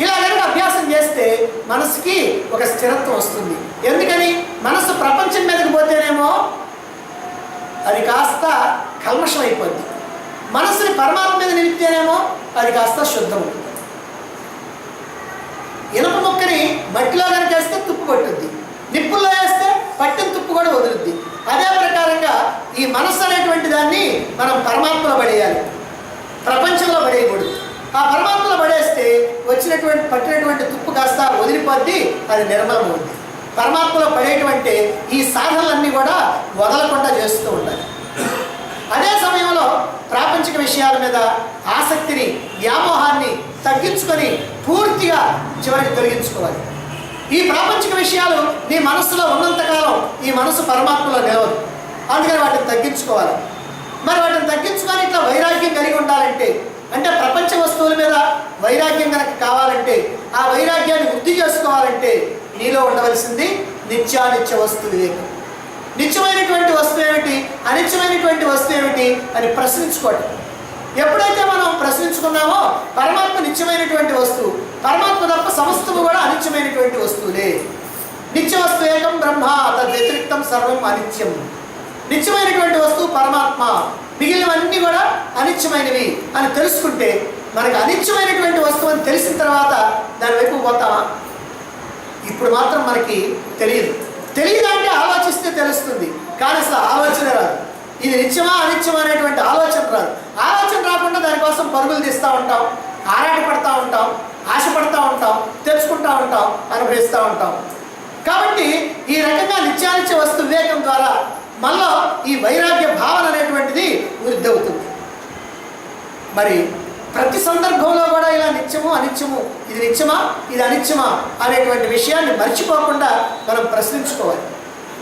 ఇలా కనుక అభ్యాసం చేస్తే మనసుకి ఒక స్థిరత్వం వస్తుంది. ఎందుకని? మనసు ప్రపంచం మీదకి పోతేనేమో అది కాస్త కల్మషం అయిపోద్ది. మనసుని పరమాత్మ మీద నిలిపితేనేమో అది కాస్త శుద్ధం ఉంటుంది. ఇనుప ముక్కని మట్టిలో కనుక వేస్తే తుప్పు పట్టుద్ది, నిప్పుల్లో వేస్తే పట్టిన తుప్పు కూడా వదులుద్ది. అదే ప్రకారంగా ఈ మనస్సు అనేటువంటి దాన్ని మనం పరమాత్మలో పడేయాలి, ప్రపంచంలో పడేయకూడదు. ఆ పరమాత్మలో పడేస్తే పట్టినటువంటి తుప్పు కాస్త వదిలిపోద్ది, అది నిర్మలమవుద్ది. పరమాత్మలో పడేటువంటి ఈ సాధనలన్నీ కూడా వదలకుండా చేస్తూ ఉండాలి. అదే సమయంలో ప్రాపంచిక విషయాల మీద ఆసక్తిని, వ్యామోహాన్ని తగ్గించుకొని పూర్తిగా చివరికి తొలగించుకోవాలి. ఈ ప్రాపంచిక విషయాలు నీ మనస్సులో ఉన్నంతకాలం ఈ మనస్సు పరమాత్మలో నిలవదు. అందుకని వాటిని తగ్గించుకోవాలి. మరి వాటిని తగ్గించుకొని ఇట్లా వైరాగ్యం కలిగి ఉండాలంటే, అంటే ప్రపంచ వస్తువుల మీద వైరాగ్యం కనుక కావాలంటే, ఆ వైరాగ్యాన్ని వృద్ధి చేసుకోవాలంటే నీలో ఉండవలసింది నిత్యానిత్య వస్తు వివేకం. నిత్యమైనటువంటి వస్తువు ఏమిటి, అనిత్యమైనటువంటి వస్తువు ఏమిటి అని ప్రశ్నించుకోవడం. ఎప్పుడైతే మనం ప్రశ్నించుకున్నామో పరమాత్మ నిత్యమైనటువంటి వస్తువు, పరమాత్మ తప్ప సమస్తము కూడా అనిత్యమైనటువంటి వస్తువులే. నిత్య వస్తువు ఏకం బ్రహ్మ తద్వ్యతిరిక్తం సర్వం అనిత్యం. నిత్యమైనటువంటి వస్తువు పరమాత్మ, మిగిలినవన్నీ కూడా అనిత్యమైనవి అని తెలుసుకుంటే మనకు అనిత్యమైనటువంటి వస్తువు అని తెలిసిన తర్వాత దాని వైపు పోతామా? ఇప్పుడు మాత్రం మనకి తెలియదంటే ఆలోచిస్తే తెలుస్తుంది, కానీ అసలు ఆలోచన రాదు. ఇది నిత్యమా అనిత్యమా అనేటువంటి ఆలోచన రాదు. ఆలోచన రాకుండా దానికోసం పరుగులు తీస్తూ ఉంటాం, ఆరాటపడతా ఉంటాం, ఆశపడతా ఉంటాం, తెలుసుకుంటూ ఉంటాం, అనుభవిస్తూ ఉంటాం. కాబట్టి ఈ రకంగా నిత్యానిత్య వస్తు వివేకం ద్వారా మళ్ళా ఈ వైరాగ్య భావన అనేటువంటిది వృద్ధి అవుతుంది. మరి ప్రతి సందర్భంలో కూడా ఇలా నిత్యము అనిత్యము, ఇది నిత్యమా ఇది అనిత్యమా అనేటువంటి విషయాన్ని మర్చిపోకుండా మనం ప్రశ్నించుకోవాలి.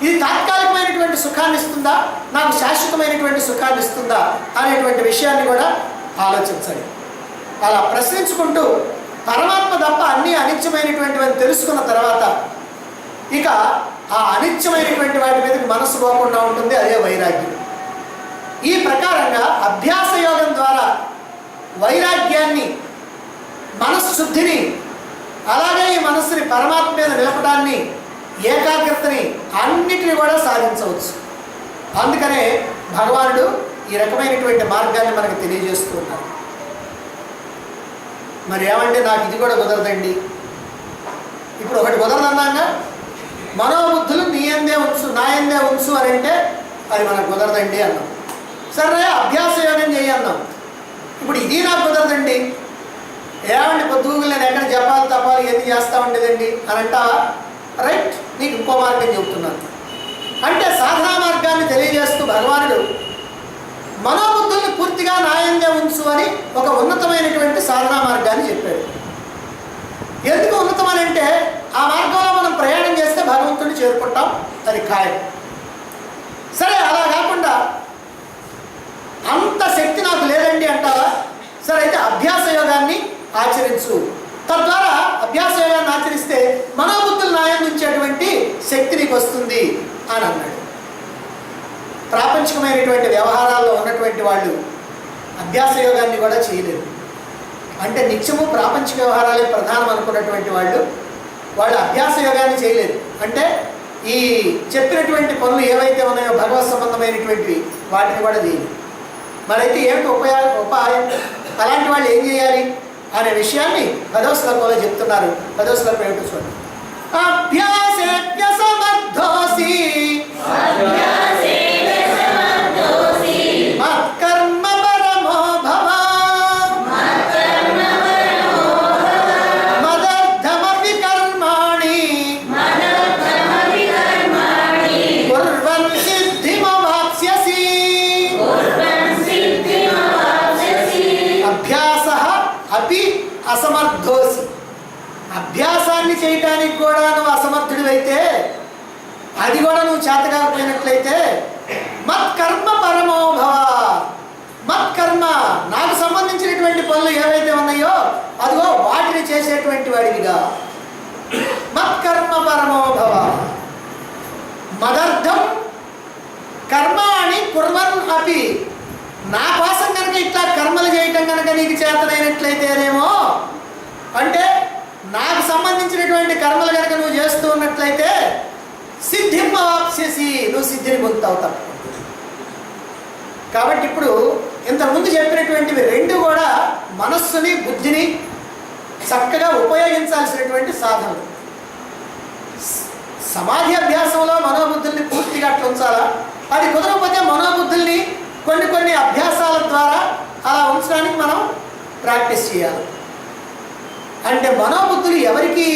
ఇది తాత్కాలికమైనటువంటి సుఖాన్ని ఇస్తుందా, నాకు శాశ్వతమైనటువంటి సుఖాన్ని ఇస్తుందా అనేటువంటి విషయాన్ని కూడా ఆలోచించాలి. అలా ప్రశ్నించుకుంటూ పరమాత్మ తప్ప అన్నీ అనిత్యమైనటువంటివని తెలుసుకున్న తర్వాత ఇక ఆ అనిత్యమైనటువంటి వాటి మీదకి మనసు పోకుండా ఉంటుంది. అదే వైరాగ్యం. ఈ ప్రకారంగా అభ్యాస యోగం ద్వారా వైరాగ్యాన్ని, మనశ్శుద్ధిని, అలాగే ఈ మనస్సుని పరమాత్మ మీద నిలపడాన్ని, ఏకాగ్రతని అన్నిటిని కూడా సాధించవచ్చు. అందుకనే భగవానుడు ఈ రకమైనటువంటి మార్గాన్ని మనకు తెలియజేస్తూ ఉన్నారు. మరి ఏమంటే నాకు ఇది కూడా కుదరదండి, ఇప్పుడు ఒకటి కుదరదన్నాగా, మనోబుద్ధులు నీ ఎందే ఉంచు, నా ఎందే ఉంచు అని అంటే అది మనకు కుదరదండి అన్నాం. సరే అభ్యాస యోగం చేయి అన్నాం. ఇప్పుడు ఇది నాకు కుదరదండి, ఏమండి పొద్దుగులు నేను ఎక్కడ జపాలు తపాలు ఏది చేస్తూ ఉండేదండి అని అంటావా? రైట్, నీకు ఇంకో మార్గం చెబుతున్నాను. అంటే సాధనా మార్గాన్ని తెలియజేస్తూ భగవానుడు మనోబుద్ధుల్ని పూర్తిగా నాయంగా ఉంచు అని ఒక ఉన్నతమైనటువంటి సాధనా మార్గాన్ని చెప్పాడు. ఎందుకు ఉన్నతమని అంటే ఆ మార్గంలో మనం ప్రయాణం చేస్తే భగవంతుడిని చేరుకుంటాం, అది ఖాయం. సరే అలా కాకుండా అంత శక్తి నాకు లేదండి అంటావా? సరే అయితే అభ్యాస యోగాన్ని ఆచరించు. తద్వారా అభ్యాస యోగాన్ని ఆచరిస్తే మనోబుద్ధులు నాయందించేటువంటి శక్తి నీకు వస్తుంది అని అన్నాడు. ప్రాపంచికమైనటువంటి వ్యవహారాల్లో ఉన్నటువంటి వాళ్ళు అభ్యాస యోగాన్ని కూడా చేయలేరు. అంటే నిత్యము ప్రాపంచిక వ్యవహారాలే ప్రధానం అనుకున్నటువంటి వాళ్ళు అభ్యాస యోగాన్ని చేయలేరు. అంటే ఈ చెప్పినటువంటి పనులు ఏవైతే ఉన్నాయో భగవత్ సంబంధమైనటువంటివి వాటిని కూడా చేయలేదు. మరైతే ఏమిటి ఉపాయం? అలాంటి వాళ్ళు ఏం చేయాలి అనే విషయాన్ని 10వ శ్లోకంలో చెప్తున్నారు. 10వ శ్లోకం ఏమిటో చూడండి. అభ్యాసేప్యసమర్థోసి మత్కర్మ పరమో భవ మదర్థమపి కర్మాణి కుర్వన్ సిద్ధిమవాప్స్యసి. అభ్యాసః అపి అసమర్థోసి. అభ్యాసాన్ని చేయటానికి కూడా నువ్వు అసమర్థుడివైతే, అది కూడా నువ్వు చేతకాకపోయినట్లయితే మత్కర్మ పరమో భవ. మత్కర్మ, నాకు సంబంధించినటువంటి పనులు ఏవైతే ఉన్నాయో అదిగో వాటిని చేసేటువంటి వాడివిగా. మత్కర్మ పరమో భవ. మదర్థం కర్మాణి కుర్వన్ అపి. నా కోసం కనుక ఇట్లా కర్మలు చేయటం కనుక నీకు చేతనైనట్లయితేనేమో, అంటే నాకు సంబంధించినటువంటి కర్మలు కనుక నువ్వు చేస్తూ ఉన్నట్లయితే సిద్ధిం అవాప్స్యసి, నువ్వు సిద్ధిని పొందుతావు తప్ప. కాబట్టి ఇప్పుడు ఇంతకుముందు చెప్పినటువంటివి రెండు కూడా మనస్సుని, బుద్ధిని చక్కగా ఉపయోగించాల్సినటువంటి సాధనలు. సమాధి అభ్యాసంలో మనోబుద్ధుల్ని పూర్తిగా అట్లా ఉంచాలా? అది కుదరకపోతే మనోబుద్ధుల్ని కొన్ని అభ్యాసాల ద్వారా అలా ఉంచడానికి మనం ప్రాక్టీస్ చేయాలి. అంటే మనోబుద్ధులు ఎవరికి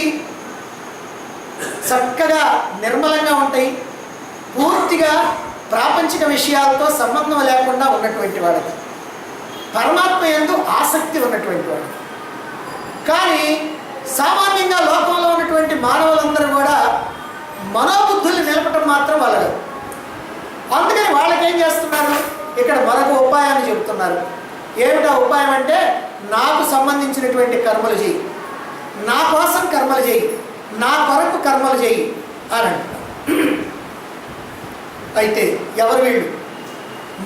చక్కగా నిర్మలంగా ఉంటాయి? పూర్తిగా ప్రాపంచిక విషయాలతో సంబంధం లేకుండా ఉన్నటువంటి వాడికి, పరమాత్మ యందు ఆసక్తి ఉన్నటువంటి వాడికి. కానీ సామాన్యంగా లోకంలో ఉన్నటువంటి మానవులందరూ కూడా మనోబుద్ధుల్ని నిలపటం మాత్రం వాళ్ళదు. అందుకని వాళ్ళకి ఏం చేస్తున్నారు? ఇక్కడ మరొక ఉపాయాన్ని చెబుతున్నారు. ఏమిటా ఉపాయం అంటే, నాకు సంబంధించినటువంటి కర్మలు చేయి, నా కోసం కర్మలు చేయి, నా కొరకు కర్మలు చేయి అని అంటున్నారు. అయితే ఎవరు వీళ్ళు?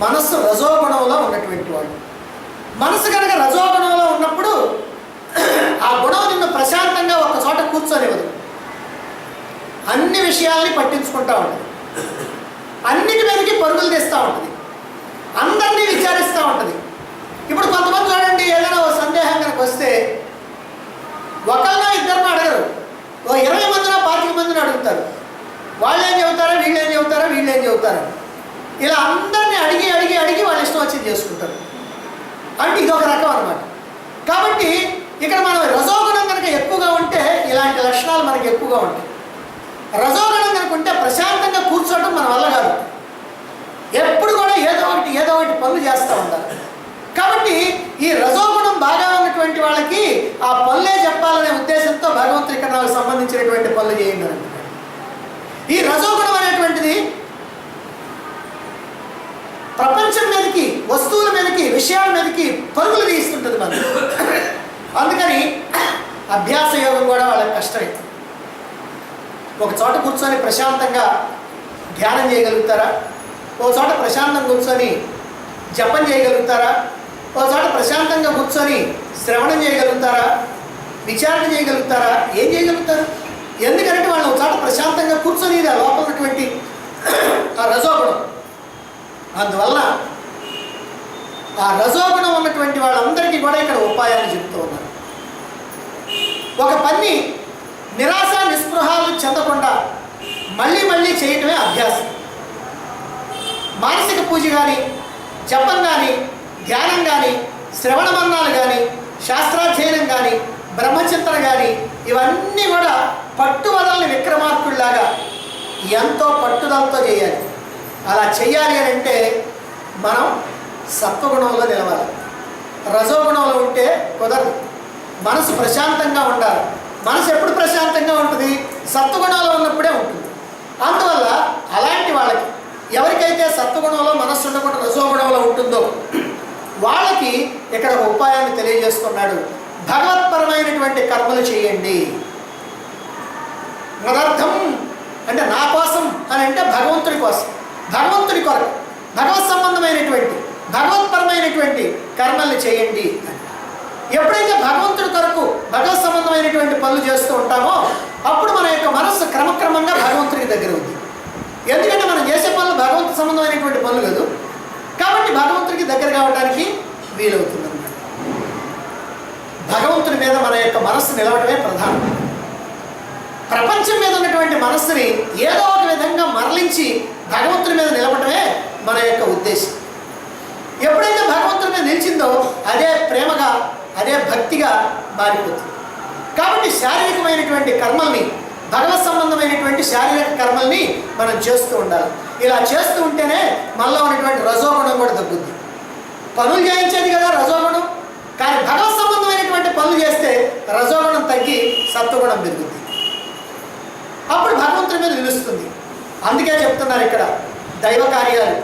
మనస్సు రజోగుణంలో ఉన్నటువంటి వాళ్ళు. మనసు కనుక రజోగుణంలో ఉన్నప్పుడు ఆ గుణం నిన్ను ప్రశాంతంగా ఒక చోట కూర్చొనివ్వదు. అన్ని విషయాల్ని పట్టించుకుంటూ ఉంటుంది, అన్నిటి మీదకి పరుగులు తీస్తూ ఉంటుంది, అందరినీ విచారిస్తూ ఉంటుంది. ఇప్పుడు కొంతమంది చూడండి, ఏదైనా ఓ సందేహం కనుక వస్తే ఒకరినో ఇద్దరినో అడగరు, ఓ 20 మందినో 25 మందిని అడుగుతారు. వాళ్ళు ఏం చెబుతారా, వీళ్ళు ఏం చెబుతారా, వీళ్ళు ఏం చెబుతారా, ఇలా అందరినీ అడిగి అడిగి అడిగి వాళ్ళ ఇష్టం వచ్చింది చేసుకుంటారు. అంటే ఇది ఒక రకం అన్నమాట. కాబట్టి ఇక్కడ మనం రజోగుణం కనుక ఎక్కువగా ఉంటే ఇలాంటి లక్షణాలు మనకి ఎక్కువగా ఉంటాయి. రజోగుణం కనుక ఉంటే ప్రశాంతంగా కూర్చోవడం మన వల్ల కాదు, ఎప్పుడు కూడా ఏదో ఒకటి పనులు చేస్తూ ఉంటారు. కాబట్టి ఈ రజోగుణం బాగా ఉన్నటువంటి వాళ్ళకి ఆ పనులే చెప్పాలనే ఉద్దేశంతో భగవంతుడు ఇక్కడ నాకు సంబంధించినటువంటి పనులు చేయండి అని అంటున్నాడు. ఈ రజోగుణం అనేటువంటిది ప్రపంచం మీదకి, వస్తువుల మీదకి, విషయాల మీదకి పరుగులు తీస్తుంటుంది మనం. అందుకని అభ్యాస యోగం కూడా వాళ్ళకి కష్టమే. ఒక చోట కూర్చొని ప్రశాంతంగా ధ్యానం చేయగలుగుతారా? ఒక చోట ప్రశాంతంగా కూర్చొని జపం చేయగలుగుతారా? ఒక చోట ప్రశాంతంగా కూర్చొని శ్రవణం చేయగలుగుతారా? విచారణ చేయగలుగుతారా? ఏం చేయగలుగుతారు? ఎందుకంటే వాళ్ళు ఒక చోట ప్రశాంతంగా కూర్చొని లోపల ఉన్నటువంటి ఆ రజోగుణం, అందువల్ల ఆ రజోగుణం ఉన్నటువంటి వాళ్ళందరికీ కూడా ఇక్కడ ఉపాయాన్ని చెప్తూ ఉన్నారు. ఒక పని నిరాశ నిస్పృహాలు చెందకుండా మళ్ళీ మళ్ళీ చేయటమే అభ్యాసం. మానసిక పూజ కానీ, జపం కానీ, ధ్యానం కానీ, శ్రవణ మన్నాలు కానీ, శాస్త్రాధ్యయనం కానీ, బ్రహ్మచింతన కానీ, ఇవన్నీ కూడా పట్టువదలని విక్రమార్కుడిలాగా ఎంతో పట్టుదలతో చేయాలి. అలా చెయ్యాలి అని అంటే మనం సత్వగుణంలో నిలవాలి. రజోగుణంలో ఉంటే కుదరదు. మనసు ప్రశాంతంగా ఉండాలి. మనసు ఎప్పుడు ప్రశాంతంగా ఉంటుంది? సత్వగుణంలో ఉన్నప్పుడే ఉంటుంది. అందువల్ల అలాంటి వాళ్ళకి, ఎవరికైతే సత్వగుణంలో మనస్సు ఉండకుండా రజోగుణంలో ఉంటుందో వాళ్ళకి ఇక్కడ ఒక ఉపాయాన్ని తెలియజేస్తున్నాడు. భగవత్పరమైనటువంటి కర్మలు చేయండి. మదర్థం అంటే నా కోసం అని అంటే భగవంతుడి కోసం, భగవంతుడి కొరకు, భగవత్ సంబంధమైనటువంటి భగవత్పరమైనటువంటి కర్మల్ని చేయండి అని. ఎప్పుడైతే భగవంతుడి కొరకు భగవత్ సంబంధమైనటువంటి పనులు చేస్తూ ఉంటామో అప్పుడు మన యొక్క మనస్సు క్రమక్రమంగా భగవంతుడికి దగ్గర ఉంది. ఎందుకంటే మనం చేసే పనులు భగవంతు సంబంధమైనటువంటి పనులు కాదు కాబట్టి భగవంతుడికి దగ్గర కావడానికి వీలవుతుంది అన్నమాట. భగవంతుడి మీద మన యొక్క మనస్సు నిలవడమే ప్రధానం. ప్రపంచం మీద ఉన్నటువంటి మనస్సుని ఏదో ఒక విధంగా మరలించి భగవంతుడి మీద నిలవడమే మన యొక్క ఉద్దేశం. ఎప్పుడైతే భగవంతుడి మీద నిలిచిందో అదే ప్రేమగా, అదే భక్తిగా మారిపోతుంది. కాబట్టి శారీరకమైనటువంటి కర్మల్ని, భగవత్ సంబంధమైనటువంటి శారీరక కర్మల్ని మనం చేస్తూ ఉండాలి. ఇలా చేస్తూ ఉంటేనే మనలో ఉన్నటువంటి రజోగుణం కూడా తగ్గుద్ది. పనులు చేయించేది కదా రజోగుణం, కానీ భగవత్ సంబంధమైనటువంటి పనులు చేస్తే రజోగుణం తగ్గి సత్వగుణం పెరుగుద్ది. అప్పుడు భగవంతుడి మీద నిలుస్తుంది. అందుకే చెప్తున్నారు ఇక్కడ దైవ కార్యాలు,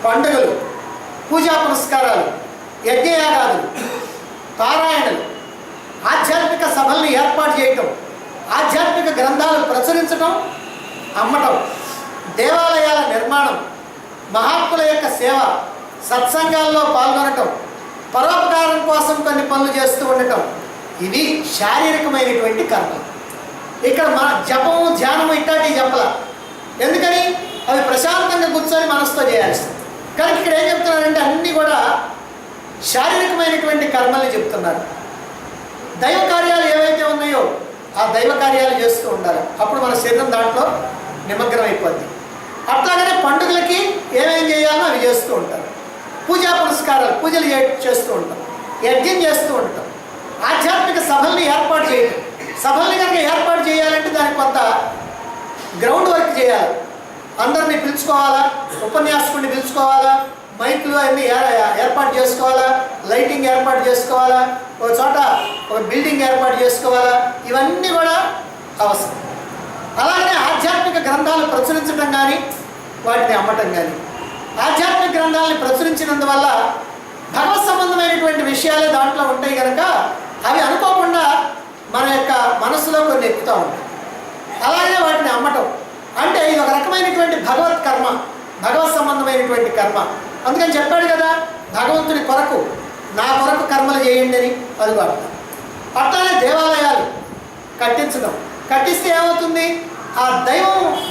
పండుగలు, పూజా పునస్కారాలు, యజ్ఞయాగాదులు, పారాయణలు, ఆధ్యాత్మిక సభల్ని ఏర్పాటు చేయటం, ఆధ్యాత్మిక గ్రంథాలు ప్రచురించటం, అమ్మటం, దేవాలయాల నిర్మాణం, మహాత్ముల యొక్క సేవ, సత్సంగాల్లో పాల్గొనటం, పరోపకారం కోసం కొన్ని పనులు చేస్తూ ఉండటం, ఇవి శారీరకమైనటువంటి కర్మలు. ఇక్కడ మన జపము, ధ్యానము ఇట్లాంటివి చెప్పాల. ఎందుకని? అవి ప్రశాంతంగా కూర్చొని మనసుతో చేయాల్సింది. కానీ ఇక్కడ ఏం చెప్తున్నారంటే అన్నీ కూడా శారీరకమైనటువంటి కర్మల్ని చెప్తున్నారు. దైవ కార్యాలు ఏవైతే ఉన్నాయో ఆ దైవ కార్యాలు చేస్తూ ఉండాలి. అప్పుడు మన శరీరం దాంట్లో నిమగ్నం అయిపోద్ది. అట్లాగనే పండుగలకి ఏమేం చేయాలో అవి చేస్తూ ఉంటారు. పూజా పునస్కారాలు, పూజలు చేస్తూ ఉంటాం. యజ్ఞం చేస్తూ ఉంటాం. ఆధ్యాత్మిక సభల్ని ఏర్పాటు చేయడం. సభల్ని కనుక ఏర్పాటు చేయాలంటే దానికి కొంత గ్రౌండ్ వర్క్ చేయాలి. అందరినీ పిలుచుకోవాలా, ఉపన్యాసకుడిని పిలుచుకోవాలా, మైకులు అన్నీ ఏర్పాటు చేసుకోవాలా, లైటింగ్ ఏర్పాటు చేసుకోవాలా, ఒక చోట ఒక బిల్డింగ్ ఏర్పాటు చేసుకోవాలా, ఇవన్నీ కూడా అవసరం. అలాగే ఆధ్యాత్మిక గ్రంథాలు ప్రచురించడం కానీ వాటిని అమ్మటం కానీ. ఆధ్యాత్మిక గ్రంథాలను ప్రచురించినందువల్ల భగవత్ సంబంధమైనటువంటి విషయాలే దాంట్లో ఉంటాయి కనుక అవి అనుకోకుండా మన యొక్క మనసులో కొన్ని ఎక్కుతూ ఉంటాయి. అలాగే వాటిని అమ్మటం అంటే ఇది ఒక రకమైనటువంటి భగవత్ కర్మ, భగవత్ సంబంధమైనటువంటి కర్మ. అందుకని చెప్పాడు కదా, భగవంతుని కొరకు నా కొరకు కర్మలు చేయండి అని. అది వాడతాం. అట్లానే దేవాలయాలు కట్టించడం, కట్టిస్తే ఏమవుతుంది, ఆ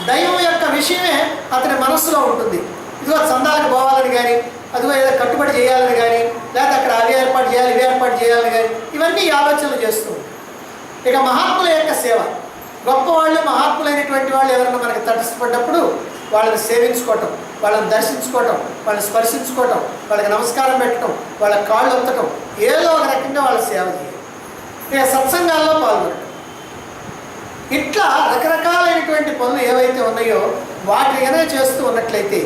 దైవం యొక్క విషయమే అతని మనస్సులో ఉంటుంది. ఇదిగో చందాలకు పోవాలని కానీ, అదిగో ఏదో కట్టుబడి చేయాలని కానీ, లేకపోతే అక్కడ అవి ఏర్పాటు చేయాలి ఇవి ఏర్పాటు చేయాలని కానీ, ఇవన్నీ ఆలోచనలు చేస్తూ ఉంటాం. ఇక మహాత్ముల యొక్క సేవ, గొప్పవాళ్ళు మహాత్ములైనటువంటి వాళ్ళు ఎవరైనా మనకి తటస్థపడ్డప్పుడు వాళ్ళని సేవించుకోవటం, వాళ్ళని దర్శించుకోవటం, వాళ్ళని స్పర్శించుకోవటం, వాళ్ళకి నమస్కారం పెట్టడం, వాళ్ళ కాళ్ళు ఒత్తటం, ఏదో ఒక రకంగా వాళ్ళ సేవ చేయాలి. ఇక సత్సంగాల్లో పాల్గొనడం. ఇట్లా రకరకాలైనటువంటి పనులు ఏవైతే ఉన్నాయో వాటిని కనుక చేస్తూ ఉన్నట్లయితే,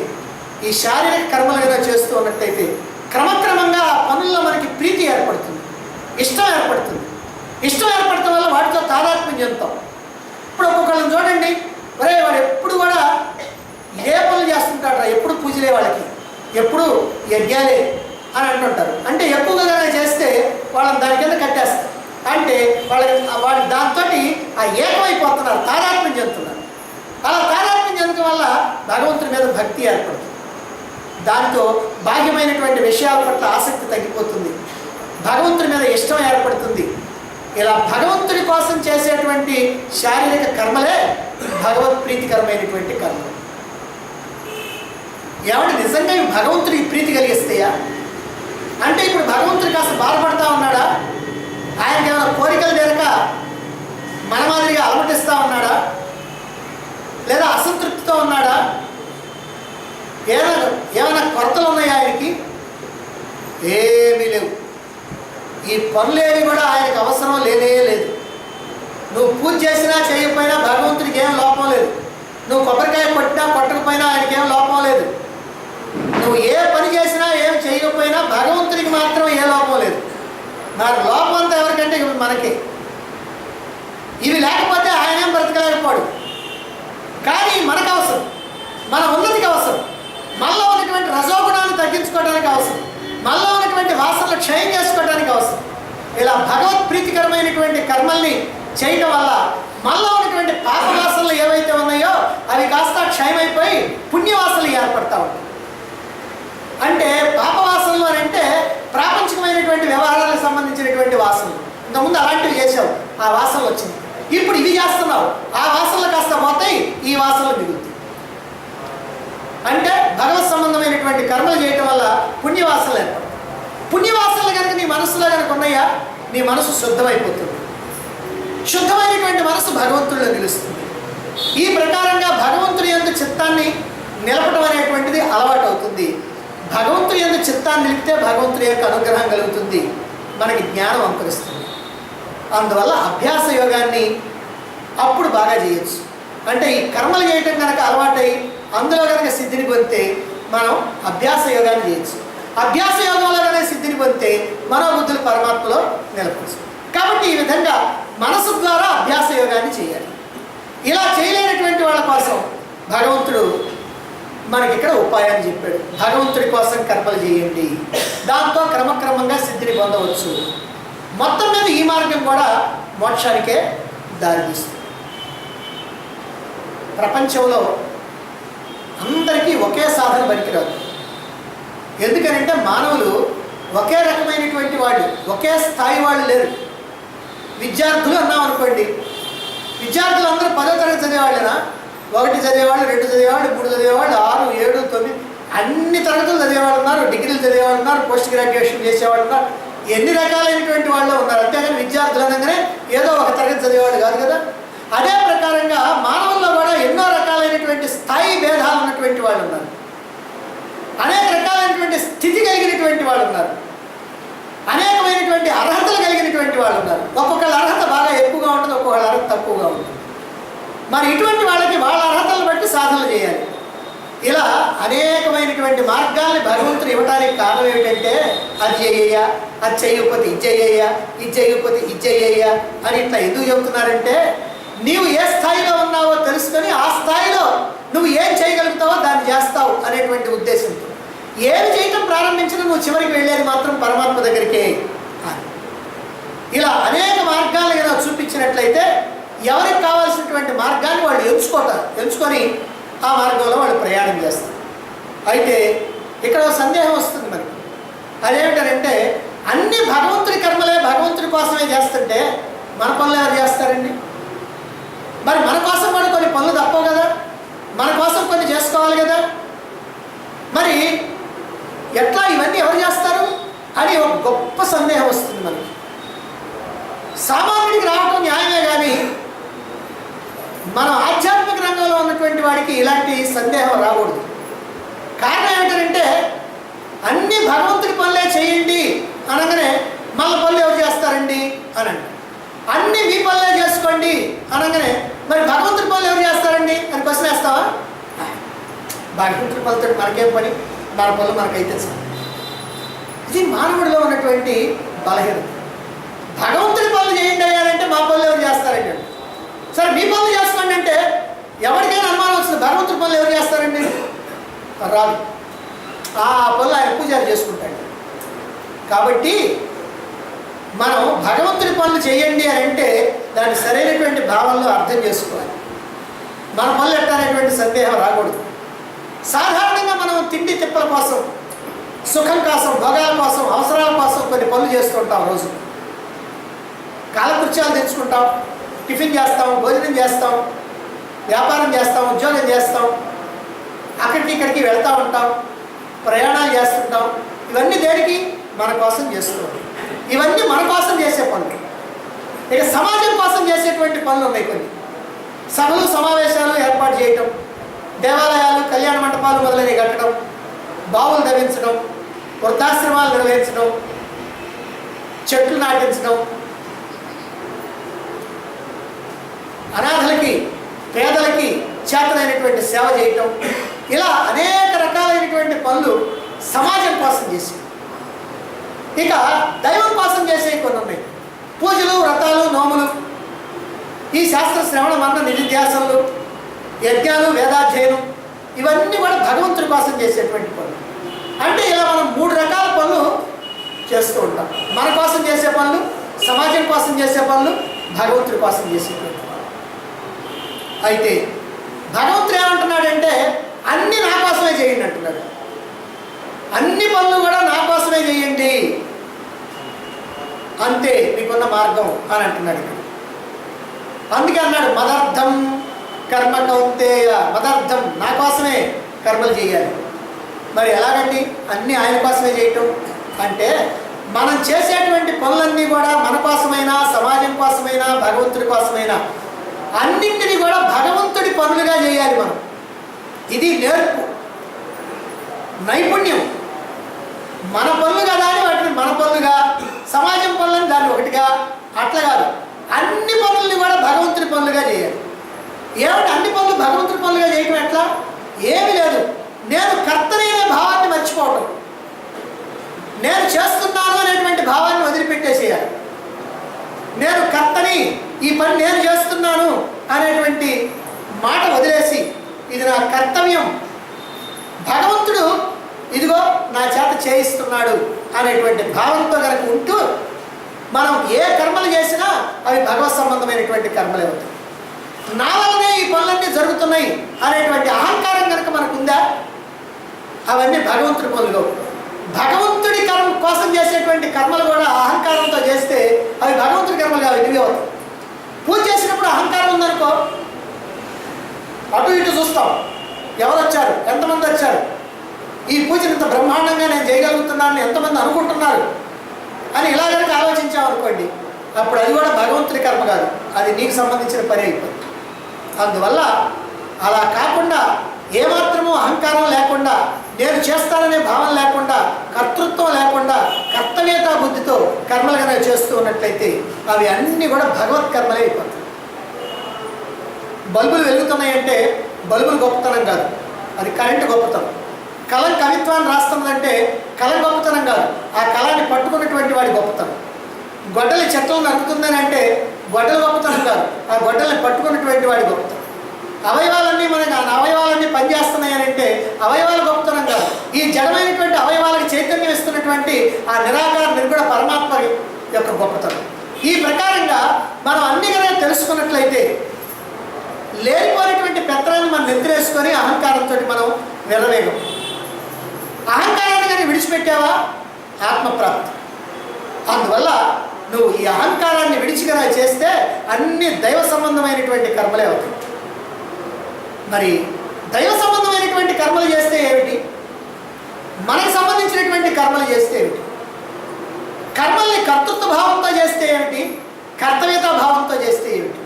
ఈ శారీరక కర్మలు కనుక చేస్తూ ఉన్నట్లయితే క్రమక్రమంగా ఆ పనుల్లో మనకి ప్రీతి ఏర్పడుతుంది, ఇష్టం ఏర్పడుతుంది. ఇష్టం ఏర్పడటం వల్ల వాటితో తాదాత్మ్యం చెందుతాం. ఇప్పుడు ఒక్కొక్కళ్ళని చూడండి, ఒరే వాడు ఎప్పుడు కూడా ఏ పనులు చేస్తుంటాడు, ఎప్పుడు పూజలే వాళ్ళకి, ఎప్పుడు యజ్ఞాలే అని అంటుంటారు. అంటే ఎక్కువగా చేస్తే వాళ్ళని దాని కింద కట్టేస్తారు. అంటే వాళ్ళు దాంతో ఆ ఏకమైపోతున్నారు, తాదాత్మ్యం చెందుతున్నారు. అలా తాదాత్మ్యం చెందడం వల్ల భగవంతుడి మీద భక్తి ఏర్పడుతుంది. దాంతో బాహ్యమైనటువంటి విషయాల పట్ల ఆసక్తి తగ్గిపోతుంది, భగవంతుడి మీద ఇష్టం ఏర్పడుతుంది. ఇలా భగవంతుడి కోసం చేసేటువంటి శారీరక కర్మలే భగవత్ ప్రీతికరమైనటువంటి కర్మలు. ఏమంటే నిజంగా ఇవి భగవంతుడికి ప్రీతి కలిగిస్తాయా అంటే, ఇప్పుడు భగవంతుడి కాస్త బాధపడతా ఉన్నాడా, ఆయనకి ఏమైనా కోరికలు తీరక మన మాదిరిగా అలమటిస్తూ ఉన్నాడా, లేదా అసంతృప్తితో ఉన్నాడా, ఏమైనా కొరతలు ఉన్నాయా ఆయనకి? ఏమీ లేవు. ఈ పనులేవి కూడా ఆయనకు అవసరం లేనే లేదు. నువ్వు పూజ చేసినా చేయకపోయినా భగవంతుడికి ఏం లోపం లేదు. నువ్వు కొబ్బరికాయ కొట్టినా కొట్టకపోయినా ఆయనకి ఏం లోపం లేదు. నువ్వు ఏ పని చేసినా ఏం చేయకపోయినా భగవంతుడికి మాత్రం ఏ లోపం లేదు. మరి లోపం అంతా ఎవరికంటే మనకి. ఇవి లేకపోతే ఆయన ఏం బ్రతకలేకపోడు. కానీ మనకు అవసరం, మన ఉన్నతికి అవసరం, మనలో ఉన్నటువంటి రజోగుణాన్ని తగ్గించుకోవడానికి అవసరం, మనలో ఉన్నటువంటి వాసనలు క్షయం చేసుకోవడానికి అవసరం. ఇలా భగవత్ ప్రీతికరమైనటువంటి కర్మల్ని చేయడం వల్ల మనలో ఉన్నటువంటి పాప వాసనలు ఏవైతే ఉన్నాయో అవి కాస్త క్షయమైపోయి పుణ్యవాసనలు ఏర్పడతా ఉంటాయి. అంటే పాపవాసనలు అని అంటే ప్రాపంచికమైనటువంటి వ్యవహారాలకు సంబంధించినటువంటి వాసనలు. ఇంతకుముందు అలాంటివి చేసావు, ఆ వాసనలు వచ్చింది. ఇప్పుడు ఇవి చేస్తున్నావు, ఆ వాసనలు కాస్త పోతాయి, ఈ వాసనలు మిగులుతాయి. అంటే భగవత్ సంబంధమైనటువంటి కర్మలు చేయటం వల్ల పుణ్యవాసనలు ఏర్పడతాయి. పుణ్యవాసనలు కనుక నీ మనసులో కనుక ఉన్నాయా, నీ మనసు శుద్ధమైపోతుంది. శుద్ధమైనటువంటి మనసు భగవంతుడిలో నిలుస్తుంది. ఈ ప్రకారంగా భగవంతుడి యందు చిత్తాన్ని నిలపడం అనేటువంటిది అలవాటు అవుతుంది. భగవంతుడి యందు చిత్తాన్ని నిలిపితే భగవంతుడి యొక్క అనుగ్రహం కలుగుతుంది, మనకి జ్ఞానం అంకురిస్తుంది. అందువల్ల అభ్యాస యోగాన్ని అప్పుడు బాగా చేయొచ్చు. అంటే ఈ కర్మలు చేయటం కనుక అలవాటై అందులో కనుక సిద్ధిని పొందితే మనం అభ్యాస యోగాన్ని చేయొచ్చు. అభ్యాస యోగంలో కనుక సిద్ధిని పొందితే మనోబుద్ధులు పరమాత్మలో నిలపచ్చు. కాబట్టి ఈ విధంగా మనసు ద్వారా అభ్యాస యోగాన్ని చేయాలి. ఇలా చేయలేనటువంటి వాళ్ళ కోసం భగవంతుడు మనకి ఇక్కడ ఉపాయాన్ని చెప్పాడు. భగవంతుడి కోసం కర్మలు చేయండి, దాంతో క్రమక్రమంగా సిద్ధిని పొందవచ్చు. మొత్తం మీద ఈ మార్గం కూడా మోక్షానికే దారితీస్తుంది. ప్రపంచంలో అందరికీ ఒకే సాధన పనికిరాదు. ఎందుకనంటే మానవులు ఒకే రకమైనటువంటి వాళ్ళు, ఒకే స్థాయి వాళ్ళు లేరు. విద్యార్థులు అన్నాం అనుకోండి, విద్యార్థులు అందరూ 10వ తరగతి చదివేవాళ్ళేనా? 1 చదివేవాళ్ళు, 2 చదివేవాళ్ళు, 3 చదివేవాళ్ళు, 6, 7, 9 అన్ని తరగతులు చదివేవాళ్ళు ఉన్నారు, డిగ్రీలు చదివేవాళ్ళు ఉన్నారు, పోస్ట్ గ్రాడ్యుయేషన్ చేసేవాళ్ళు ఉన్నారు. ఎన్ని రకాలైనటువంటి వాళ్ళు ఉన్నారు. అంతేగాని విద్యార్థులు అనగానే ఏదో ఒక తరగతి చదివేవాళ్ళు కాదు కదా. అదే ప్రకారంగా మానవుల్లో కూడా ఎన్నో రకాలైనటువంటి స్థాయి భేదాలు ఉన్నటువంటి వాళ్ళు ఉన్నారు, అనేక రకాలైనటువంటి స్థితి కలిగినటువంటి వాళ్ళు ఉన్నారు. అనేకమైనటువంటి అర్హతలు కలిగినటువంటి వాళ్ళు ఉన్నారు. ఒక్కొక్కళ్ళ అర్హత బాగా ఎక్కువగా ఉంటుంది, ఒక్కొక్కళ్ళ అర్హత తక్కువగా ఉంటుంది. మరి ఇటువంటి వాళ్ళకి వాళ్ళ అర్హతలను బట్టి సాధనలు చేయాలి. ఇలా అనేకమైనటువంటి మార్గాల్ని భగవంతుడు ఇవ్వడానికి కారణం ఏమిటంటే అది చెయ్యయ్యా, అది చెయ్యకపోతే ఇది చెయ్యయ్యా, ఇది చెయ్యకపోతే ఇది చెయ్యయ్యా అని ఇట్లా ఎందుకు చెబుతున్నారంటే నీవు ఏ స్థాయిలో ఉన్నావో తెలుసుకొని ఆ స్థాయిలో నువ్వు ఏం చేయగలుగుతావో దాన్ని చేస్తావు అనేటువంటి ఉద్దేశంతో. ఏమి చేయటం ప్రారంభించినా నువ్వు చివరికి వెళ్ళేది మాత్రం పరమాత్మ దగ్గరికే అని. ఇలా అనేక మార్గాలు ఏదో చూపించినట్లయితే ఎవరికి కావాల్సినటువంటి మార్గాన్ని వాళ్ళు ఎంచుకొని ఆ మార్గంలో వాళ్ళు ప్రయాణం చేస్తారు. అయితే ఇక్కడ సందేహం వస్తుంది మనకి. అదేమిటంటే అన్ని భగవంతుడి కర్మలే భగవంతుడి కోసమే చేస్తుంటే మన పనులు ఎవరు చేస్తారండి? మరి మన కోసం కూడా కొన్ని పనులు తప్పవు కదా, మన కోసం కొన్ని చేసుకోవాలి కదా. మరి ఎట్లా ఇవన్నీ ఎవరు చేస్తారు అని ఒక గొప్ప సందేహం వస్తుంది మనకి. సామాన్యుడికి రావటం న్యాయమే కానీ మన ఆధ్యాత్మిక రంగంలో ఉన్నటువంటి వాడికి ఇలాంటి సందేహం రాకూడదు. కారణం ఏమిటంటే అన్ని భగవంతుడి పనులే చేయండి అనగానే మన పనులు ఎవరు చేస్తారండి అనండి. అన్ని మీ పనులే చేసుకోండి అనగానే మరి భగవంతుడి పనులు ఎవరు చేస్తారండి అని క్వశ్చన్ వేస్తావా? భగవంతుడి పనులతో మనకేం పని, మన పనులు మనకైతే చాలు. ఇది మానవుడిలో ఉన్నటువంటి బలహీనత. భగవంతుడి పనులు చేయండి అయ్యారంటే మా పనులు ఎవరు చేస్తారండి. సరే మీ పనులు చేసుకోండి అంటే ఎవరికైనా అనుమానం వస్తుంది, భగవంతుడి పనులు ఎవరు చేస్తారండి? రాదు. ఆ పనులు ఆయన పూజారి చేసుకుంటాడు. కాబట్టి మనం భగవంతుడి పనులు చేయండి అని అంటే దాన్ని సరైనటువంటి భావంలో అర్థం చేసుకోవాలి. మన పనులు ఎట్టానేటువంటి సందేహం రాకూడదు. సాధారణంగా మనం తిండి తిప్పల కోసం, సుఖం కోసం, భోగాల కోసం, అవసరాల కోసం కొన్ని పనులు చేస్తుంటాం. రోజు కాలకృత్యాలు తెచ్చుకుంటాం, టిఫిన్ చేస్తాం, భోజనం చేస్తాం, వ్యాపారం చేస్తాం, ఉద్యోగం చేస్తాం, అక్కడికి ఇక్కడికి వెళ్తూ ఉంటాం, ప్రయాణాలు చేస్తుంటాం. ఇవన్నీ దేనికి? మన కోసం చేస్తున్నాం. ఇవన్నీ మన కోసం చేసే పనులు. ఇక సమాజం కోసం చేసేటువంటి పనులు ఉన్నాయి కొన్ని. సభలు సమావేశాలు ఏర్పాటు చేయటం, దేవాలయాలు, కళ్యాణ మంటపాలు మొదలైనవి కట్టడం, బావులు ధరించడం, వృద్ధాశ్రమాలు నిర్వహించడం, చెట్లు నాటించడం, అనాథలకి, పేదలకి చేతనైనటువంటి సేవ చేయటం, ఇలా అనేక రకాలైనటువంటి పనులు సమాజం కోసం చేసి. ఇక దైవం కోసం చేసే కొన్ని ఉన్నాయి. పూజలు, వ్రతాలు, నోములు, ఈ శాస్త్ర శ్రవణ మనన నిధిధ్యాసనలు, యజ్ఞాలు, వేదాధ్యయనం, ఇవన్నీ కూడా భగవంతుడి కోసం చేసేటువంటి పనులు. అంటే ఇలా మనం 3 రకాల పనులు చేస్తూ ఉంటాం. మన కోసం చేసే పనులు, సమాజం కోసం చేసే పనులు, భగవంతుడి కోసం చేసేటువంటి పనులు. అయితే భగవంతుడు ఏమంటున్నాడంటే అన్నీ నా కోసమే చేయండి అంటున్నాడు. అన్ని పనులు కూడా నా కోసమే చేయండి, అంతే మీకున్న మార్గం అని అంటున్నాడు ఇక్కడ. అందుకే అన్నాడు మదర్థం కర్మ కౌంతేయ, మదర్థం నా కోసమే కర్మలు చేయాలి. మరి ఎలాగండి అన్నీ ఆయన కోసమే చేయటం అంటే మనం చేసేటువంటి పనులన్నీ కూడా మన కోసమైనా, సమాజం కోసమైనా, భగవంతుడి కోసమైనా అన్నింటినీ కూడా భగవంతుడి పనులుగా చేయాలి మనం. ఇది నేర్పు, నైపుణ్యం. మన పనులు కదా అని వాటిని మన పనులుగా, సమాజం పనులని దాన్ని ఒకటిగా, అట్లా కాదు. అన్ని పనుల్ని కూడా భగవంతుడి పనులుగా చేయాలి. ఏమంటే అన్ని పనులు భగవంతుడి పనులుగా చేయటం ఎట్లా? ఏమీ లేదు. నేను కర్తనైన భావాన్ని మర్చిపోవటం, నేను చేస్తున్నాను అనేటువంటి భావాన్ని వదిలిపెట్టేసేయాలి. నేను కర్తని, ఈ పని నేను చేస్తున్నాను అనేటువంటి మాట వదిలేసి ఇది నా కర్తవ్యం, భగవంతుడు ఇదిగో నా చేత చేయిస్తున్నాడు అనేటువంటి భావంతో కనుక ఉంటూ మనం ఏ కర్మలు చేసినా అవి భగవత్ సంబంధమైనటువంటి కర్మలే అవుతాయి. నా వల్లనే ఈ పనులన్నీ జరుగుతున్నాయి అనేటువంటి అహంకారం కనుక మనకుందా అవన్నీ భగవంతుడి పనులు. భగవంతుడి కర్మ కోసం చేసేటువంటి కర్మలు కూడా అహంకారంతో చేస్తే అవి భగవంతుడి కర్మలు కావు, ఇవి అవుతాయి. పూజ చేసినప్పుడు అహంకారం ఉందనుకో, అటు ఇటు చూస్తాం, ఎవరు వచ్చారు, ఎంతమంది వచ్చారు, ఈ పూజను ఇంత బ్రహ్మాండంగా నేను చేయగలుగుతున్నాను ఎంతమంది అనుకుంటున్నారు అని ఇలా కనుక ఆలోచించామనుకోండి, అప్పుడు అది కూడా భగవంతుడి కర్మ కాదు, అది నీకు సంబంధించిన పని అయిపోతుంది. అందువల్ల అలా కాకుండా ఏమాత్రము అహంకారం లేకుండా, నేను చేస్తాననే భావన లేకుండా, కర్తృత్వం లేకుండా, కర్తవ్యతా బుద్ధితో కర్మలు కనుక చేస్తూ ఉన్నట్లయితే అవి అన్నీ కూడా భగవత్ కర్మలే అయిపోతాయి. బల్బులు వెలుగుతున్నాయంటే బల్బులు గొప్పతనం కాదు, అది కరెంటు గొప్పతనం. కళం కవిత్వాన్ని రాస్తున్నదంటే కళ గొప్పతనం కాదు, ఆ కళని పట్టుకున్నటువంటి వాడి గొప్పతనం. గొడ్డలి చెట్లను నరుకుతుందని అంటే గొడ్డలు గొప్పతనం కాదు, ఆ గొడ్డల్ని పట్టుకున్నటువంటి వాడి గొప్పతనం. అవయవాలన్నీ మనకి అవయవాలన్నీ పనిచేస్తున్నాయని అంటే అవయవాలు గొప్పతనం కాదు, ఈ జడమైనటువంటి అవయవాలకు చైతన్యం ఇస్తున్నటువంటి ఆ నిరాకార నిర్గుణ పరమాత్మ యొక్క గొప్పతనం. ఈ ప్రకారంగా మనం అన్ని కనుక తెలుసుకున్నట్లయితే లేనిపోయినటువంటి పెత్తనాన్ని మనం నెత్తిరేసుకొని అహంకారంతో మనం విరవేగం. అహంకారాన్ని కానీ విడిచిపెట్టావా ఆత్మప్రాప్తి. అందువల్ల నువ్వు ఈ అహంకారాన్ని విడిచిగా చేస్తే అన్ని దైవ సంబంధమైనటువంటి కర్మలే అవుతాయి. మరి దైవ సంబంధమైనటువంటి కర్మలు చేస్తే ఏమిటి, మనకు సంబంధించినటువంటి కర్మలు చేస్తే ఏమిటి, కర్మల్ని కర్తృత్వ భావంతో చేస్తే ఏమిటి, కర్తవ్యతా భావంతో చేస్తే ఏమిటి,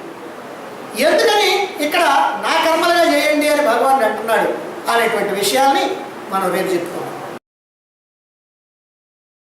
ఎందుకని ఇక్కడ నా కర్మలుగా చేయండి అని భగవానుడు అంటున్నాడు అనేటువంటి విషయాల్ని మనం రేపు చెప్పుకోవాలి.